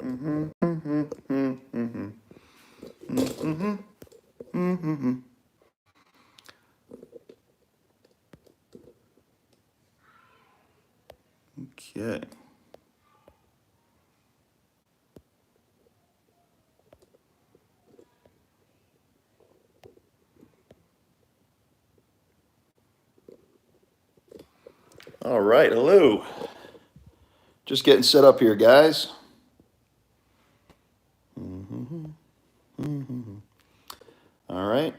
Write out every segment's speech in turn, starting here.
Okay. All right, hello. Just getting set up here, guys. All right.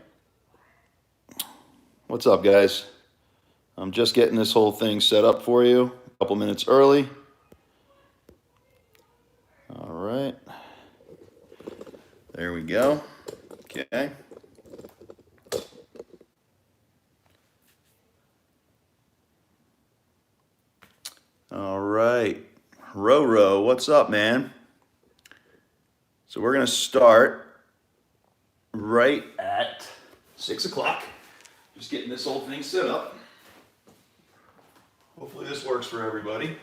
What's up, guys? I'm just getting this whole thing set up for you. A couple minutes early. All right. There we go. Okay. All right. Roro, what's up, man? So we're going to start right at 6 o'clock. Just getting this whole thing set up. Hopefully this works for everybody.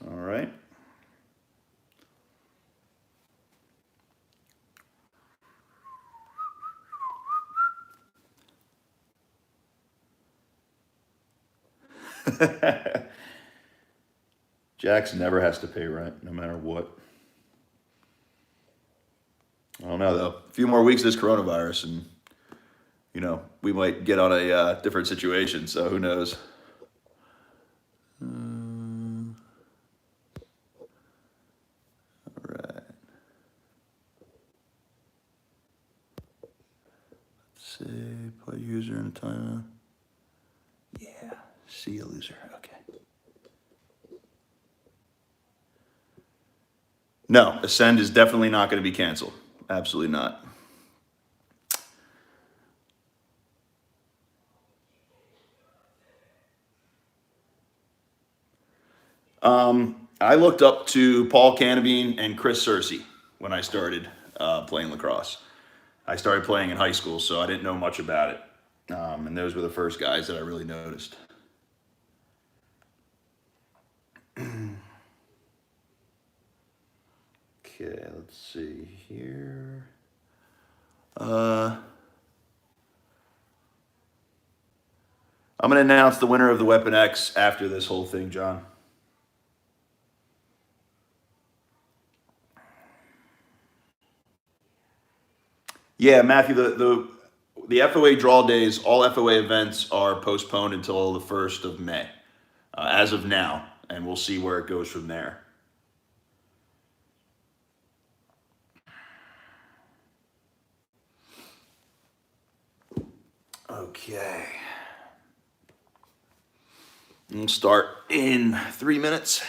All right. Jackson never has to pay rent, no matter what. I don't know, though. A few more weeks of this coronavirus, and, you know, we might get on a different situation, so who knows. All right. Let's see, play user in a timeout. Yeah, see a loser, okay. No, Ascend is definitely not going to be canceled. Absolutely not. I looked up to Paul Canabine and Chris Searcy when I started playing lacrosse. I started playing in high school, so I didn't know much about it. And those were the first guys that I really noticed. Okay, let's see here. I'm going to announce the winner of the Weapon X after this whole thing, John. Yeah, Matthew, the FOA draw days, all FOA events are postponed until the 1st of May, as of now, and we'll see where it goes from there. Okay. We'll start in 3 minutes.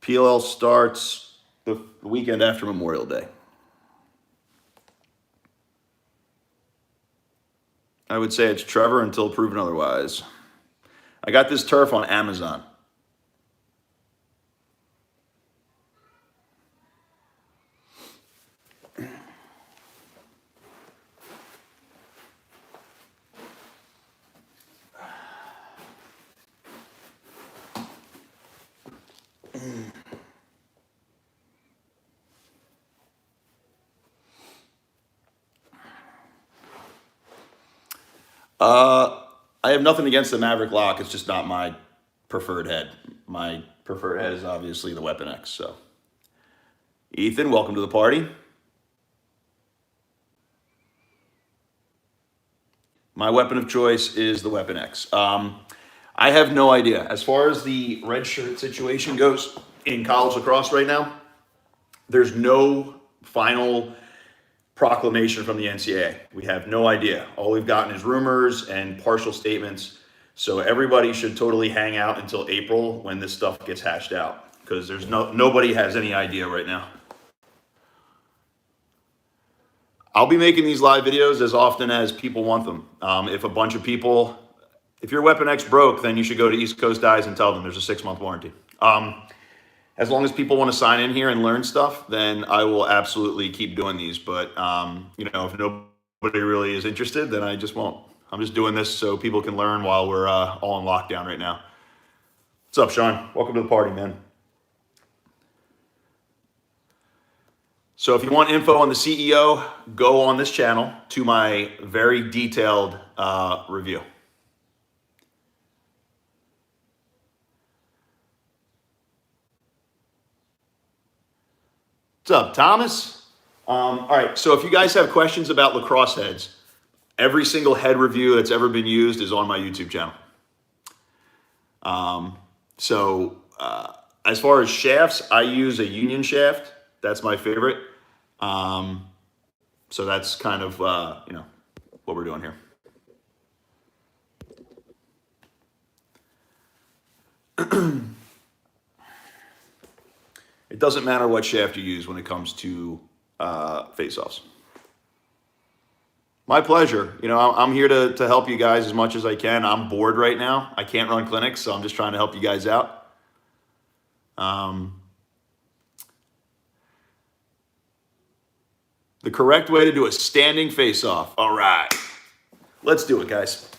PLL starts the weekend after Memorial Day. I would say it's Trevor until proven otherwise. I got this turf on Amazon. I have nothing against the Maverick lock. It's just not my preferred head. My preferred head is obviously the Weapon X. So, Ethan, welcome to the party. My weapon of choice is the Weapon X. I have no idea. As far as the red shirt situation goes in college lacrosse right now, there's no final proclamation from the NCAA. We have no idea. All we've gotten is rumors and partial statements. So everybody should totally hang out until April when this stuff gets hashed out, because there's nobody has any idea right now. I'll be making these live videos as often as people want them. If a bunch of people, If your Weapon X broke, then you should go to East Coast Dyes and tell them there's a 6-month warranty. As long as people want to sign in here and learn stuff, then I will absolutely keep doing these. But, you know, if nobody really is interested, then I just won't. I'm just doing this so people can learn while we're all in lockdown right now. What's up, Sean? Welcome to the party, man. So if you want info on the CEO, go on this channel to my very detailed review. What's up, Thomas? All right, so if you guys have questions about lacrosse heads, every single head review that's ever been used is on my YouTube channel. As far as shafts, I use a Union shaft. That's my favorite. So that's kind of, you know, what we're doing here. It doesn't matter what shaft you use when it comes to face-offs. My pleasure. You know, I'm here to help you guys as much as I can. I'm bored right now. I can't run clinics, so I'm just trying to help you guys out. The correct way to do a standing face-off. All right. Let's do it, guys.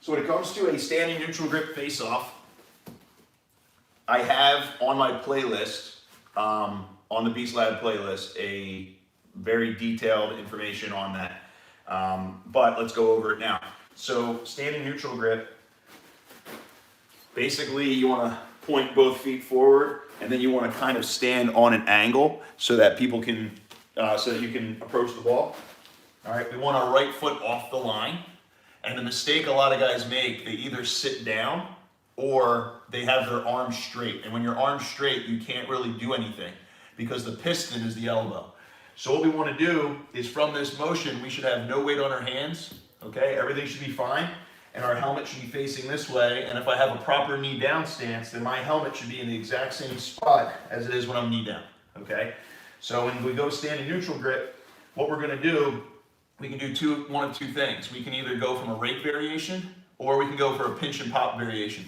So when it comes to a standing neutral grip face-off, I have on my playlist, on the Beast Lab playlist, a very detailed information on that. But let's go over it now. So standing neutral grip, basically you want to point both feet forward, and then you want to kind of stand on an angle so that people can, so that you can approach the ball. All right, we want our right foot off the line. And the mistake a lot of guys make, they either sit down or they have their arms straight. And when your arm's straight, you can't really do anything because the piston is the elbow. So what we want to do is from this motion, we should have no weight on our hands, okay? Everything should be fine, and our helmet should be facing this way. And if I have a proper knee down stance, then my helmet should be in the exact same spot as it is when I'm knee down, okay? So when we go standing neutral grip, what we're going to do, we can do one of two things. We can either go from a rake variation, or we can go for a pinch and pop variation.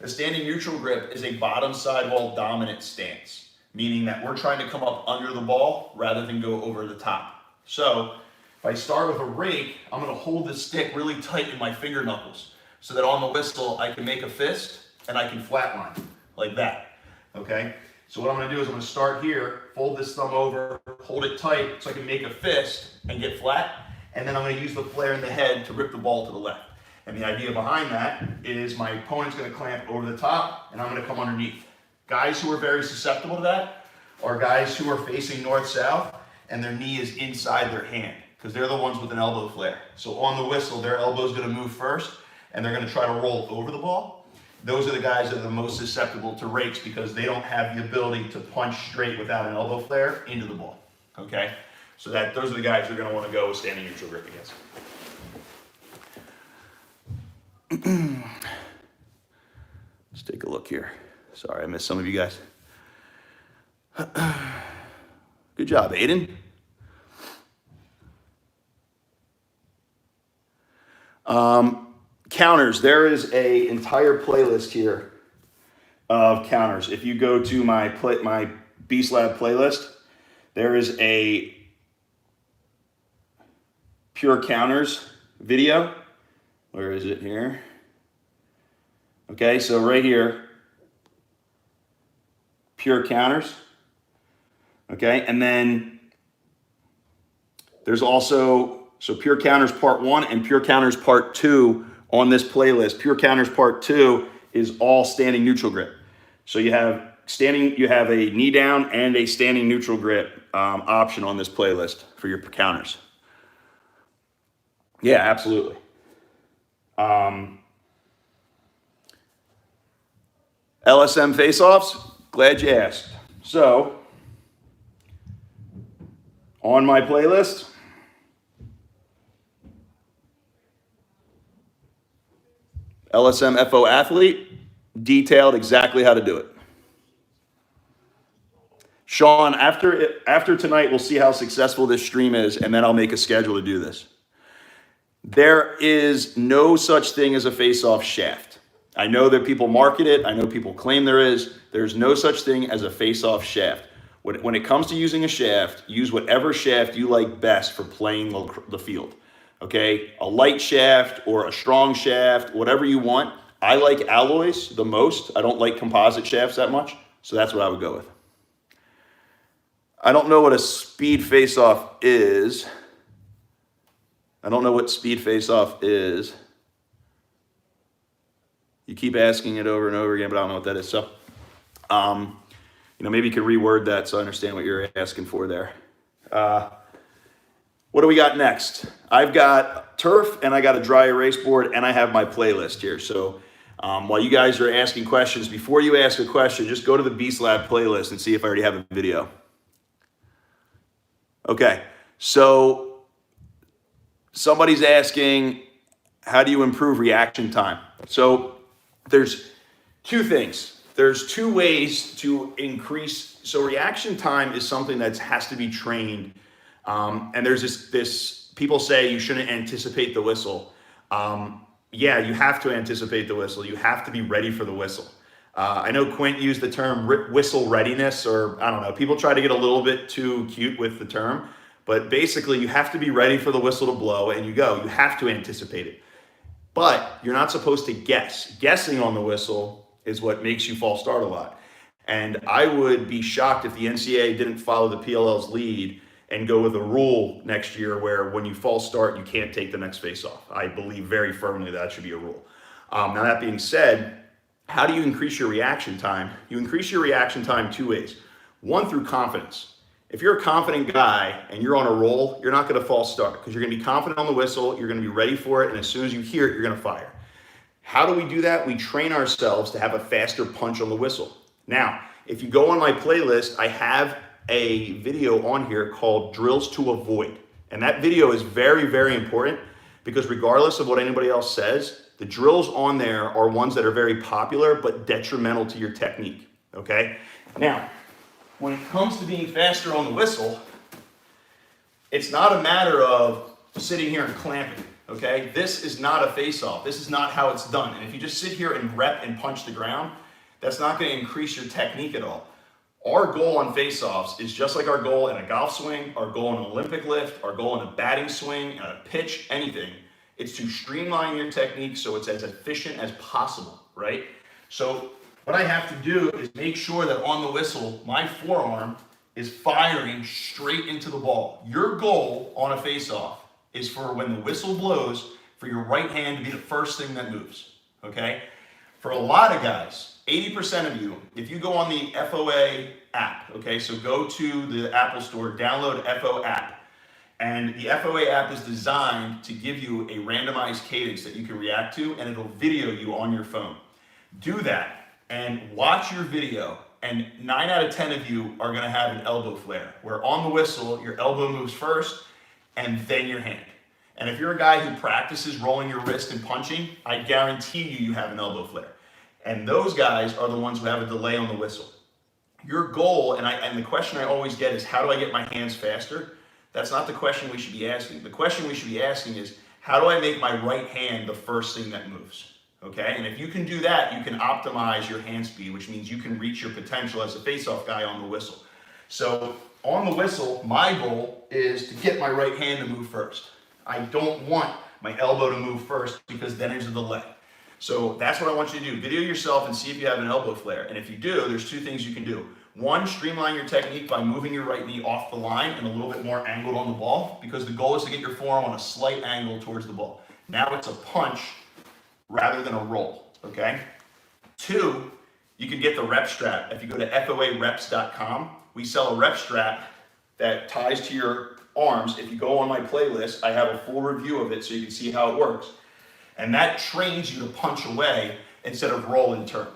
A standing neutral grip is a bottom sidewall dominant stance, meaning that we're trying to come up under the ball rather than go over the top. So if I start with a rake, I'm going to hold the stick really tight in my finger knuckles so that on the whistle I can make a fist and I can flatline like that, okay? So what I'm going to do is I'm going to start here, fold this thumb over, hold it tight so I can make a fist and get flat, and then I'm going to use the flare in the head to rip the ball to the left. And the idea behind that is my opponent's going to clamp over the top and I'm going to come underneath. Guys who are very susceptible to that are guys who are facing north-south and their knee is inside their hand because they're the ones with an elbow flare. So on the whistle, their elbow is going to move first and they're going to try to roll over the ball. Those are the guys that are the most susceptible to rakes because they don't have the ability to punch straight without an elbow flare into the ball, okay? So those are the guys you're going to want to go with standing neutral grip against. Let's take a look here. Sorry, I missed some of you guys. Good job, Aiden. Counters. There is an entire playlist here of counters. If you go to my Beast Lab playlist, there is a pure counters video. Where is it here? Okay, so right here, pure counters. Okay, and then there's also, so pure counters part 1 and pure counters part 2 on this playlist. Pure counters part 2 is all standing neutral grip. So you have a knee down and a standing neutral grip option on this playlist for your counters. Yeah, absolutely. LSM face-offs, glad you asked. So, on my playlist, LSM FO athlete, detailed exactly how to do it. Sean, after tonight, we'll see how successful this stream is, and then I'll make a schedule to do this. There is no such thing as a face-off shaft. I know that people market it. I know people claim there is. There's no such thing as a face-off shaft. When it comes to using a shaft, use whatever shaft you like best for playing the field. Okay, a light shaft or a strong shaft, whatever you want. I like alloys the most. I don't like composite shafts that much, so that's what I would go with. I don't know what a speed face-off is. I don't know what speed face-off is. You keep asking it over and over again, but I don't know what that is. So, maybe you could reword that so I understand what you're asking for there. What do we got next? I've got turf and I got a dry erase board and I have my playlist here. So while you guys are asking questions, before you ask a question, just go to the Beast Lab playlist and see if I already have a video. Okay, so somebody's asking, how do you improve reaction time? So there's two things. There's two ways to increase. So reaction time is something that has to be trained. And there's this, people say you shouldn't anticipate the whistle. Yeah, you have to anticipate the whistle. You have to be ready for the whistle. I know Quint used the term whistle readiness, or I don't know, people try to get a little bit too cute with the term, but basically you have to be ready for the whistle to blow and you go. You have to anticipate it. But you're not supposed to guess. Guessing on the whistle is what makes you false start a lot. And I would be shocked if the NCAA didn't follow the PLL's lead and go with a rule next year where when you false start, you can't take the next face off. I believe very firmly that should be a rule. Now that being said, how do you increase your reaction time? You increase your reaction time two ways. One, through confidence. If you're a confident guy and you're on a roll, you're not going to false start because you're going to be confident on the whistle, you're going to be ready for it, and as soon as you hear it, you're going to fire. How do we do that? We train ourselves to have a faster punch on the whistle. Now, if you go on my playlist, I have a video on here called Drills to Avoid. And that video is very, very important because regardless of what anybody else says, the drills on there are ones that are very popular but detrimental to your technique, okay? Now, when it comes to being faster on the whistle, it's not a matter of sitting here and clamping, okay? This is not a face-off. This is not how it's done. And if you just sit here and rep and punch the ground, that's not going to increase your technique at all. Our goal on face-offs is just like our goal in a golf swing, our goal in an Olympic lift, our goal in a batting swing, a pitch, anything. It's to streamline your technique so it's as efficient as possible, right? So what I have to do is make sure that on the whistle, my forearm is firing straight into the ball. Your goal on a face-off is for when the whistle blows, for your right hand to be the first thing that moves, okay? For a lot of guys, 80% of you, if you go on the FOA app, okay, so go to the Apple Store, download FOA app, and the FOA app is designed to give you a randomized cadence that you can react to, and it'll video you on your phone. Do that and watch your video, and 9 out of 10 of you are gonna have an elbow flare, where on the whistle, your elbow moves first, and then your hand. And if you're a guy who practices rolling your wrist and punching, I guarantee you have an elbow flare. And those guys are the ones who have a delay on the whistle. Your goal, and the question I always get is, how do I get my hands faster? That's not the question we should be asking. The question we should be asking is, how do I make my right hand the first thing that moves? Okay, and if you can do that, you can optimize your hand speed, which means you can reach your potential as a face-off guy on the whistle. So on the whistle, my goal is to get my right hand to move first. I don't want my elbow to move first because then there's a delay. So that's what I want you to do. Video yourself and see if you have an elbow flare. And if you do, there's two things you can do. One, streamline your technique by moving your right knee off the line and a little bit more angled on the ball, because the goal is to get your forearm on a slight angle towards the ball. Now it's a punch rather than a roll, okay? Two, you can get the rep strap. If you go to FOAReps.com, we sell a rep strap that ties to your arms. If you go on my playlist, I have a full review of it so you can see how it works. And that trains you to punch away instead of roll and turn,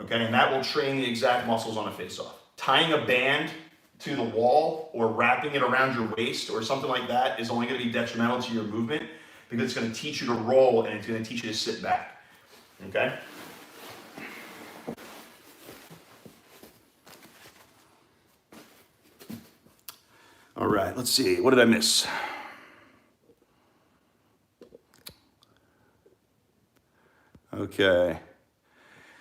okay? And that will train the exact muscles on a face-off. Tying a band to the wall or wrapping it around your waist or something like that is only going to be detrimental to your movement, because it's going to teach you to roll and it's going to teach you to sit back, okay? All right, let's see. What did I miss? Okay.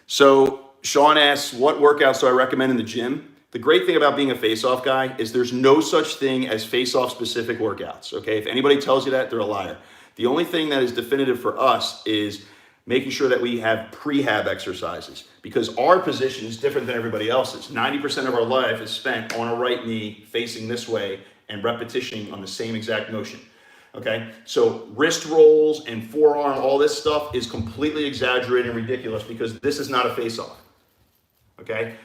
So Sean asks, what workouts do I recommend in the gym? The great thing about being a face-off guy is there's no such thing as face-off specific workouts, okay? If anybody tells you that, they're a liar. The only thing that is definitive for us is making sure that we have prehab exercises, because our position is different than everybody else's. 90% of our life is spent on a right knee facing this way and repetition on the same exact motion. Okay, so wrist rolls and forearm, all this stuff is completely exaggerated and ridiculous because this is not a face-off. Okay,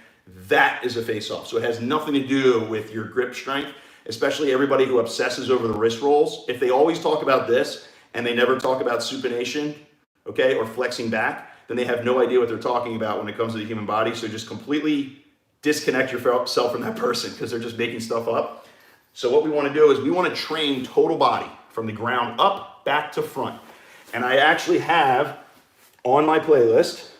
that is a face-off. So it has nothing to do with your grip strength, especially everybody who obsesses over the wrist rolls. If they always talk about this and they never talk about supination, okay, or flexing back, then they have no idea what they're talking about when it comes to the human body. So just completely disconnect yourself from that person because they're just making stuff up. So what we want to do is we want to train total body from the ground up, back to front. And I actually have on my playlist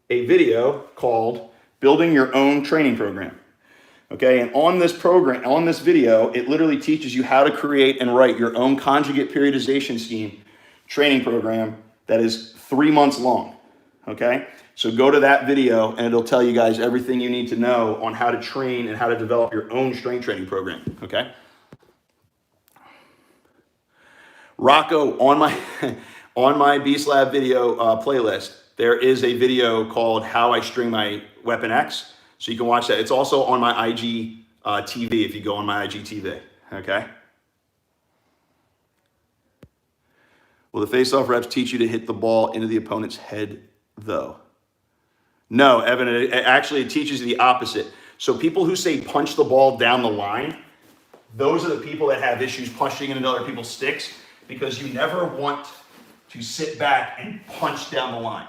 a video called Building Your Own Training Program. Okay, and on this program, on this video, it literally teaches you how to create and write your own conjugate periodization scheme training program that is 3 months long. Okay, so go to that video and it'll tell you guys everything you need to know on how to train and how to develop your own strength training program. Okay. Rocco, on my Beast Lab video playlist, there is a video called How I String My Weapon X. So you can watch that. It's also on my IG TV if you go on my IG TV. Okay. Will the face-off reps teach you to hit the ball into the opponent's head, though? No, Evan, it teaches you the opposite. So people who say punch the ball down the line, those are the people that have issues punching into other people's sticks, because you never want to sit back and punch down the line.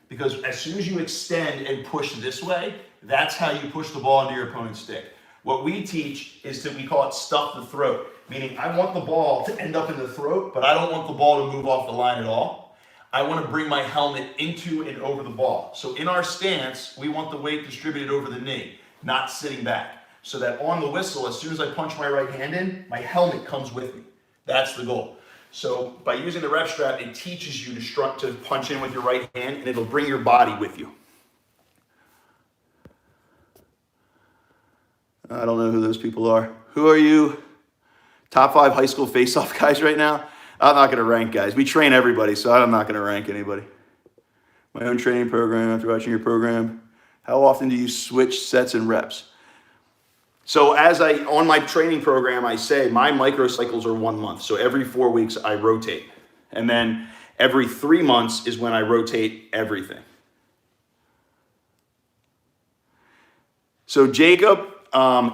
Because as soon as you extend and push this way, that's how you push the ball into your opponent's stick. What we teach is we call it stuff the throat, meaning I want the ball to end up in the throat, but I don't want the ball to move off the line at all. I want to bring my helmet into and over the ball. So in our stance, we want the weight distributed over the knee, not sitting back. So that on the whistle, as soon as I punch my right hand in, my helmet comes with me. That's the goal. So by using the rep strap, it teaches you to punch in with your right hand, and it'll bring your body with you. I don't know who those people are. Who are you? Top 5 high school face-off guys right now? I'm not going to rank guys. We train everybody, so I'm not going to rank anybody. My own training program after watching your program. How often do you switch sets and reps? So on my training program, I say my microcycles are 1 month. So every 4 weeks I rotate. And then every 3 months is when I rotate everything. So Jacob,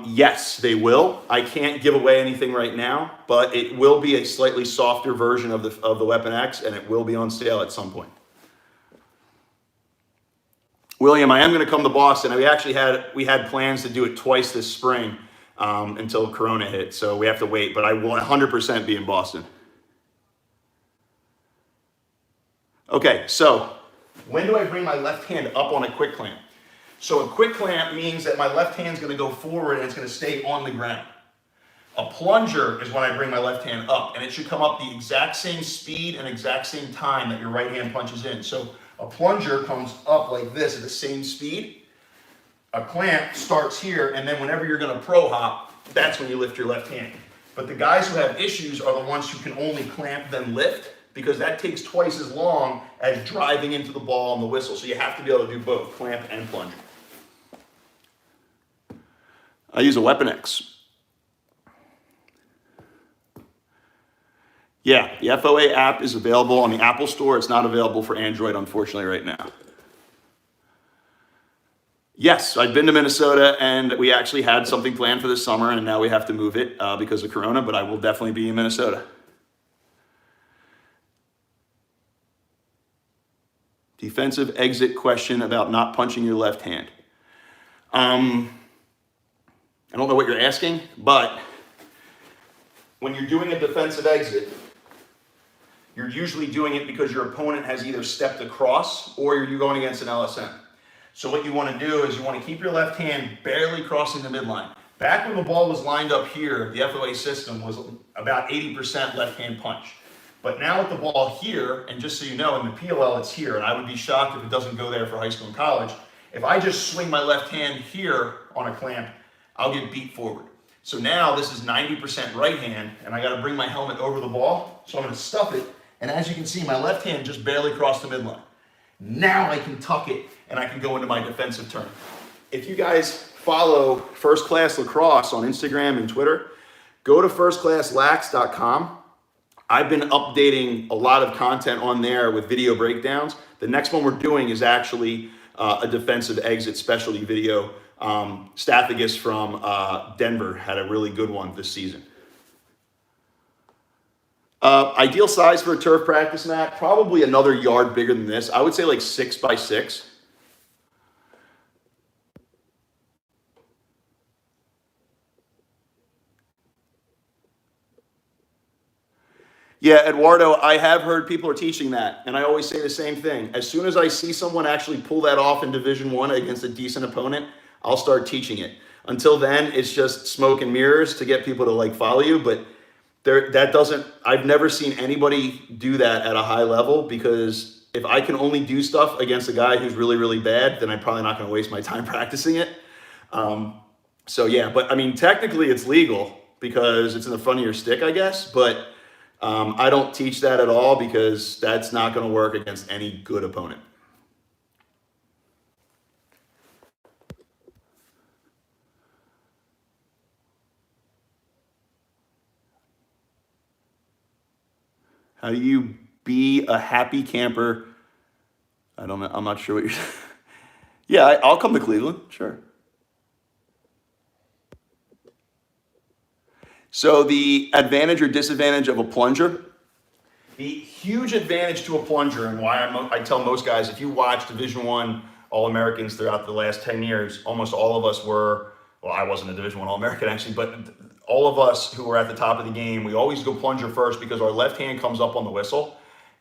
yes, they will. I can't give away anything right now, but it will be a slightly softer version of the Weapon X, and it will be on sale at some point. William, I am going to come to Boston. We had plans to do it twice this spring until Corona hit, so we have to wait. But I will 100% be in Boston. Okay, so when do I bring my left hand up on a quick clamp? So a quick clamp means that my left hand's going to go forward and it's going to stay on the ground. A plunger is when I bring my left hand up, and it should come up the exact same speed and exact same time that your right hand punches in. So a plunger comes up like this at the same speed. A clamp starts here, and then whenever you're going to pro hop, that's when you lift your left hand. But the guys who have issues are the ones who can only clamp then lift, because that takes twice as long as driving into the ball on the whistle. So you have to be able to do both, clamp and plunger. I use a Weapon X. Yeah, the FOA app is available on the Apple Store. It's not available for Android, unfortunately, right now. Yes, I've been to Minnesota, and we actually had something planned for this summer, and now we have to move it because of Corona, but I will definitely be in Minnesota. Defensive exit question about not punching your left hand. I don't know what you're asking, but when you're doing a defensive exit, you're usually doing it because your opponent has either stepped across or you're going against an LSM. So what you want to do is you want to keep your left hand barely crossing the midline. Back when the ball was lined up here, the FOA system was about 80% left hand punch. But now with the ball here, and just so you know, in the PLL it's here, and I would be shocked if it doesn't go there for high school and college. If I just swing my left hand here on a clamp, I'll get beat forward. So now this is 90% right hand, and I gotta bring my helmet over the ball, so I'm gonna stuff it, and as you can see, my left hand just barely crossed the midline. Now I can tuck it, and I can go into my defensive turn. If you guys follow First Class Lacrosse on Instagram and Twitter, go to firstclasslax.com. I've been updating a lot of content on there with video breakdowns. The next one we're doing is actually a defensive exit specialty video. Stathagus from Denver had a really good one this season. Ideal size for a turf practice mat, probably another yard bigger than this. I would say like 6 by 6. Yeah, Eduardo, I have heard people are teaching that, and I always say the same thing. As soon as I see someone actually pull that off in Division I against a decent opponent, I'll start teaching it. Until then, it's just smoke and mirrors to get people to like follow you, but I've never seen anybody do that at a high level, because if I can only do stuff against a guy who's really, really bad, then I'm probably not gonna waste my time practicing it. So yeah, but I mean, technically it's legal because it's in the front of your stick, I guess, but I don't teach that at all because that's not going to work against any good opponent. How do you be a happy camper? I don't know. I'm not sure what you're saying. Yeah, I'll come to Cleveland. Sure. So the advantage or disadvantage of a plunger. The huge advantage to a plunger, and why I tell most guys, if you watch Division I All-Americans throughout the last 10 years, almost all of us were, well, I wasn't a Division I All-American actually, but all of us who were at the top of the game, we always go plunger first because our left hand comes up on the whistle.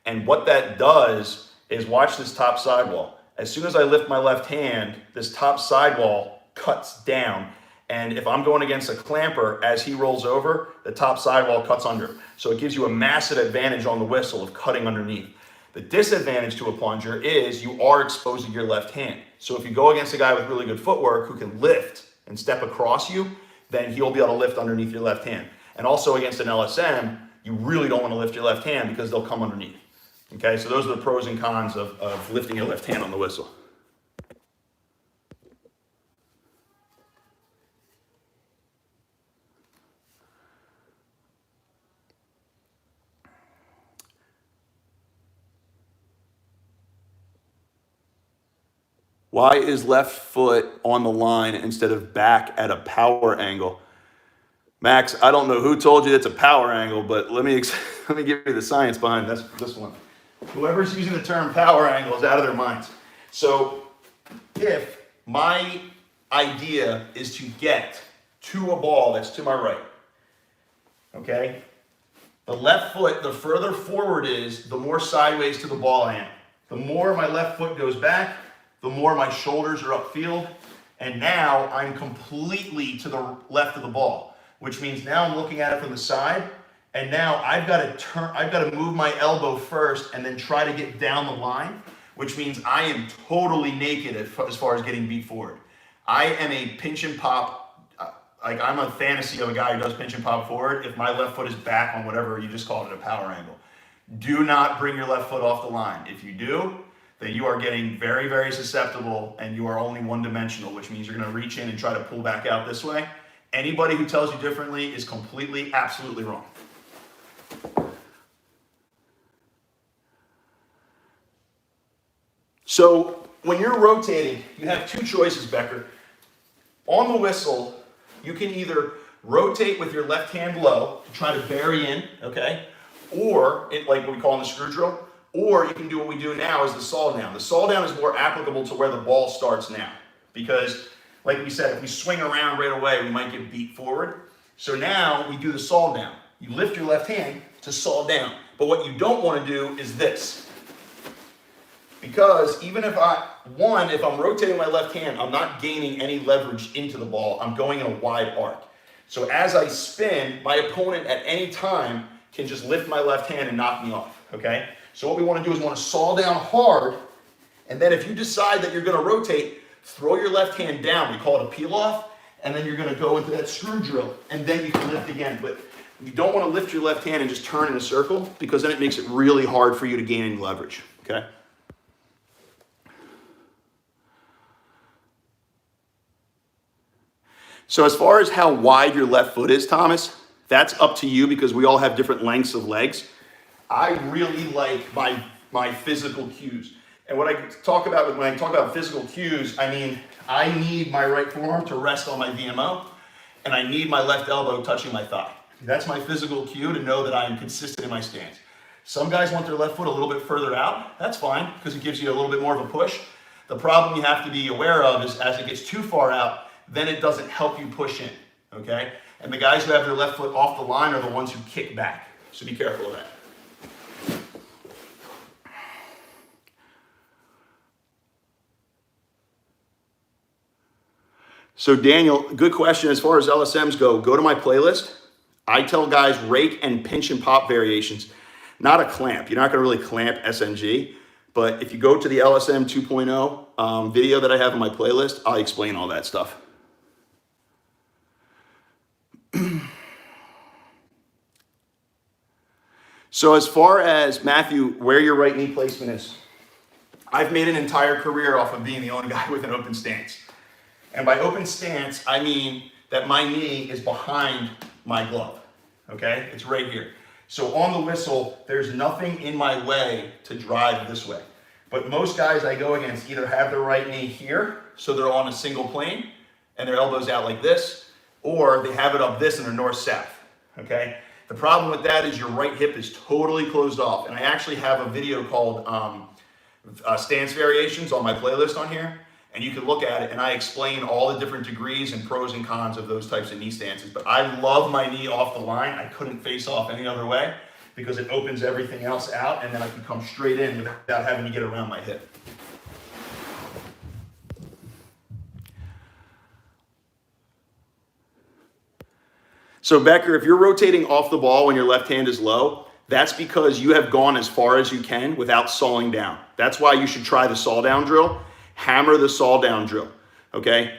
And what that does is, watch this top sidewall. As soon as I lift my left hand, this top sidewall cuts down. And if I'm going against a clamper, as he rolls over, the top sidewall cuts under. So it gives you a massive advantage on the whistle of cutting underneath. The disadvantage to a plunger is you are exposing your left hand. So if you go against a guy with really good footwork who can lift and step across you, then he'll be able to lift underneath your left hand. And also against an LSM, you really don't want to lift your left hand because they'll come underneath. Okay, so those are the pros and cons of lifting your left hand on the whistle. Why is left foot on the line instead of back at a power angle? Max, I don't know who told you it's a power angle, but let me give you the science behind this one. Whoever's using the term power angle is out of their minds. So if my idea is to get to a ball that's to my right, okay, the left foot, the further forward is, the more sideways to the ball I am. The more my left foot goes back, the more my shoulders are upfield, and now I'm completely to the left of the ball, which means now I'm looking at it from the side, and now I've got to move my elbow first and then try to get down the line, which means I am totally naked as far as getting beat forward. I am a pinch and pop, like I'm a fantasy of a guy who does pinch and pop forward if my left foot is back on whatever you just called it, a power angle. Do not bring your left foot off the line. If you do, then you are getting very, very susceptible, and you are only one-dimensional, which means you're going to reach in and try to pull back out this way. Anybody who tells you differently is completely, absolutely wrong. So when you're rotating, you have two choices, Becker. On the whistle, you can either rotate with your left hand low to try to bury in, okay? Or, like what we call in the screw drill, or you can do what we do now is the saw down. The saw down is more applicable to where the ball starts now, because like we said, if we swing around right away, we might get beat forward. So now we do the saw down. You lift your left hand to saw down. But what you don't want to do is this. Because even if I'm rotating my left hand, I'm not gaining any leverage into the ball. I'm going in a wide arc. So as I spin, my opponent at any time can just lift my left hand and knock me off, okay? So what we want to do is we want to saw down hard, and then if you decide that you're going to rotate, throw your left hand down. We call it a peel off, and then you're going to go into that screw drill, and then you can lift again. But you don't want to lift your left hand and just turn in a circle, because then it makes it really hard for you to gain any leverage, okay? So as far as how wide your left foot is, Thomas, that's up to you because we all have different lengths of legs. I really like my physical cues. And what I talk about when I talk about physical cues, I mean, I need my right forearm to rest on my VMO, and I need my left elbow touching my thigh. That's my physical cue to know that I am consistent in my stance. Some guys want their left foot a little bit further out. That's fine, because it gives you a little bit more of a push. The problem you have to be aware of is as it gets too far out, then it doesn't help you push in, okay? And the guys who have their left foot off the line are the ones who kick back. So be careful of that. So Daniel, good question. As far as LSMs go to my playlist. I tell guys rake and pinch and pop variations, not a clamp. You're not gonna really clamp SNG, but if you go to the LSM 2.0 video that I have on my playlist, I'll explain all that stuff. So as far as, Matthew, where your right knee placement is, I've made an entire career off of being the only guy with an open stance. And by open stance, I mean that my knee is behind my glove, okay? It's right here. So on the whistle, there's nothing in my way to drive this way. But most guys I go against either have their right knee here, so they're on a single plane, and their elbow's out like this, or they have it up this and they're north-south, okay? The problem with that is your right hip is totally closed off. And I actually have a video called Stance Variations on my playlist on here. And you can look at it and I explain all the different degrees and pros and cons of those types of knee stances. But I love my knee off the line. I couldn't face off any other way because it opens everything else out and then I can come straight in without having to get around my hip. So Becker, if you're rotating off the ball when your left hand is low, that's because you have gone as far as you can without sawing down. That's why you should try the saw down drill. Hammer the saw down drill, okay?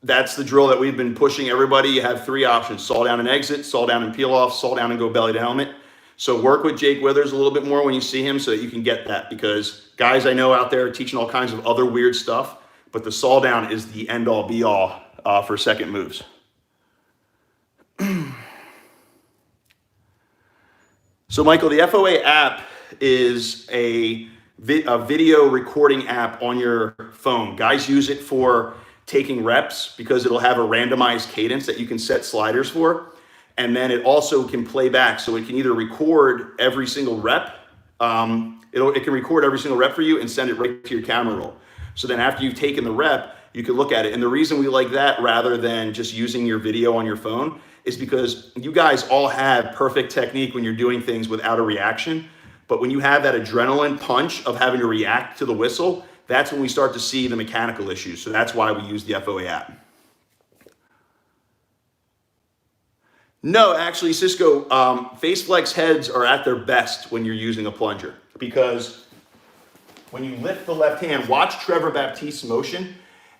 That's the drill that we've been pushing everybody. You have three options: saw down and exit, saw down and peel off, saw down and go belly to helmet. So work with Jake Withers a little bit more when you see him so that you can get that, because guys I know out there are teaching all kinds of other weird stuff, but the saw down is the end all be all for second moves. So Michael, the FOA app is a video recording app on your phone. Guys use it for taking reps because it'll have a randomized cadence that you can set sliders for. And then it also can play back. So it can either record every single rep. It can record every single rep for you and send it right to your camera roll. So then after you've taken the rep, you can look at it. And the reason we like that rather than just using your video on your phone is because you guys all have perfect technique when you're doing things without a reaction. But when you have that adrenaline punch of having to react to the whistle, that's when we start to see the mechanical issues. So that's why we use the FOA app. No, actually, Cisco, face flex heads are at their best when you're using a plunger, because when you lift the left hand, watch Trevor Baptiste's motion.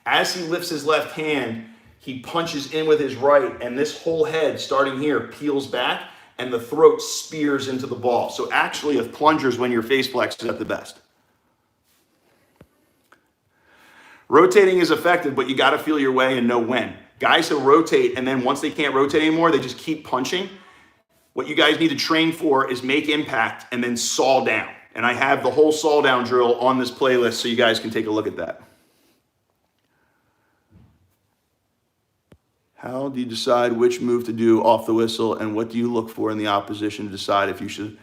As he lifts his left hand, he punches in with his right, and this whole head, starting here, peels back, and the throat spears into the ball. So actually, a plunger is when your face flex is at the best. Rotating is effective, but you got to feel your way and know when. Guys who rotate, and then once they can't rotate anymore, they just keep punching. What you guys need to train for is make impact and then saw down. And I have the whole saw down drill on this playlist so you guys can take a look at that. How do you decide which move to do off the whistle, and what do you look for in the opposition to decide if you should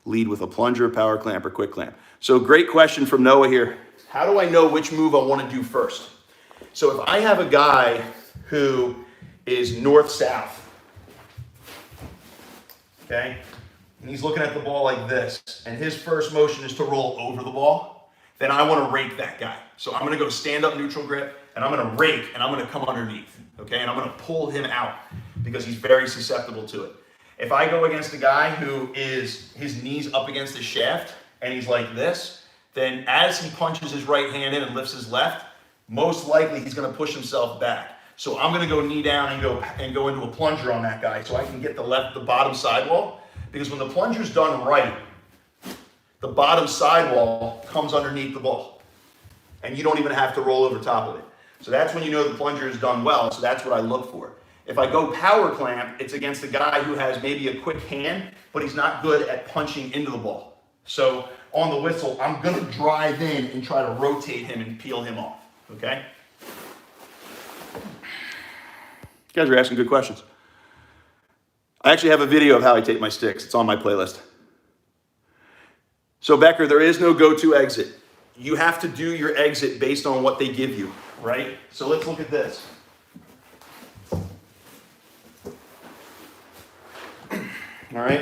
lead with a plunger, power clamp, or quick clamp? So great question from Noah here. How do I know which move I want to do first? So if I have a guy who is north-south, okay, and he's looking at the ball like this, and his first motion is to roll over the ball, then I want to rake that guy. So I'm going to go stand up neutral grip, and I'm going to rake, and I'm going to come underneath, okay, and I'm going to pull him out because he's very susceptible to it. If I go against a guy who is his knees up against his shaft and he's like this, then as he punches his right hand in and lifts his left, most likely he's going to push himself back. So I'm going to go knee down and go into a plunger on that guy so I can get the bottom sidewall. Because when the plunger's done right, the bottom sidewall comes underneath the ball. And you don't even have to roll over top of it. So that's when you know the plunger is done well. So that's what I look for. If I go power clamp, it's against a guy who has maybe a quick hand, but he's not good at punching into the ball. So on the whistle, I'm going to drive in and try to rotate him and peel him off. Okay? You guys are asking good questions. I actually have a video of how I tape my sticks. It's on my playlist. So Becker, there is no go-to exit. You have to do your exit based on what they give you, right? So let's look at this. All right?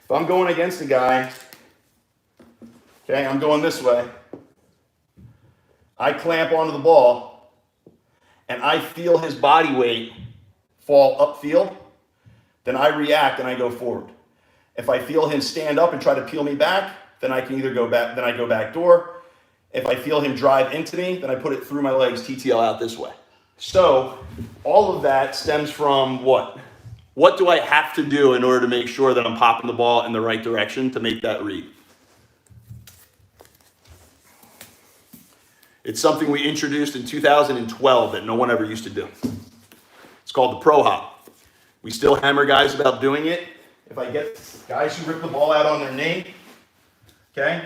If I'm going against a guy, okay, I'm going this way. I clamp onto the ball, and I feel his body weight fall upfield, then I react and I go forward. If I feel him stand up and try to peel me back, then I can either go back, then I go back door. If I feel him drive into me, then I put it through my legs, TTL out this way. So all of that stems from what? What do I have to do in order to make sure that I'm popping the ball in the right direction to make that read? It's something we introduced in 2012 that no one ever used to do. It's called the pro hop. We still hammer guys about doing it. If I get guys who rip the ball out on their knee, okay,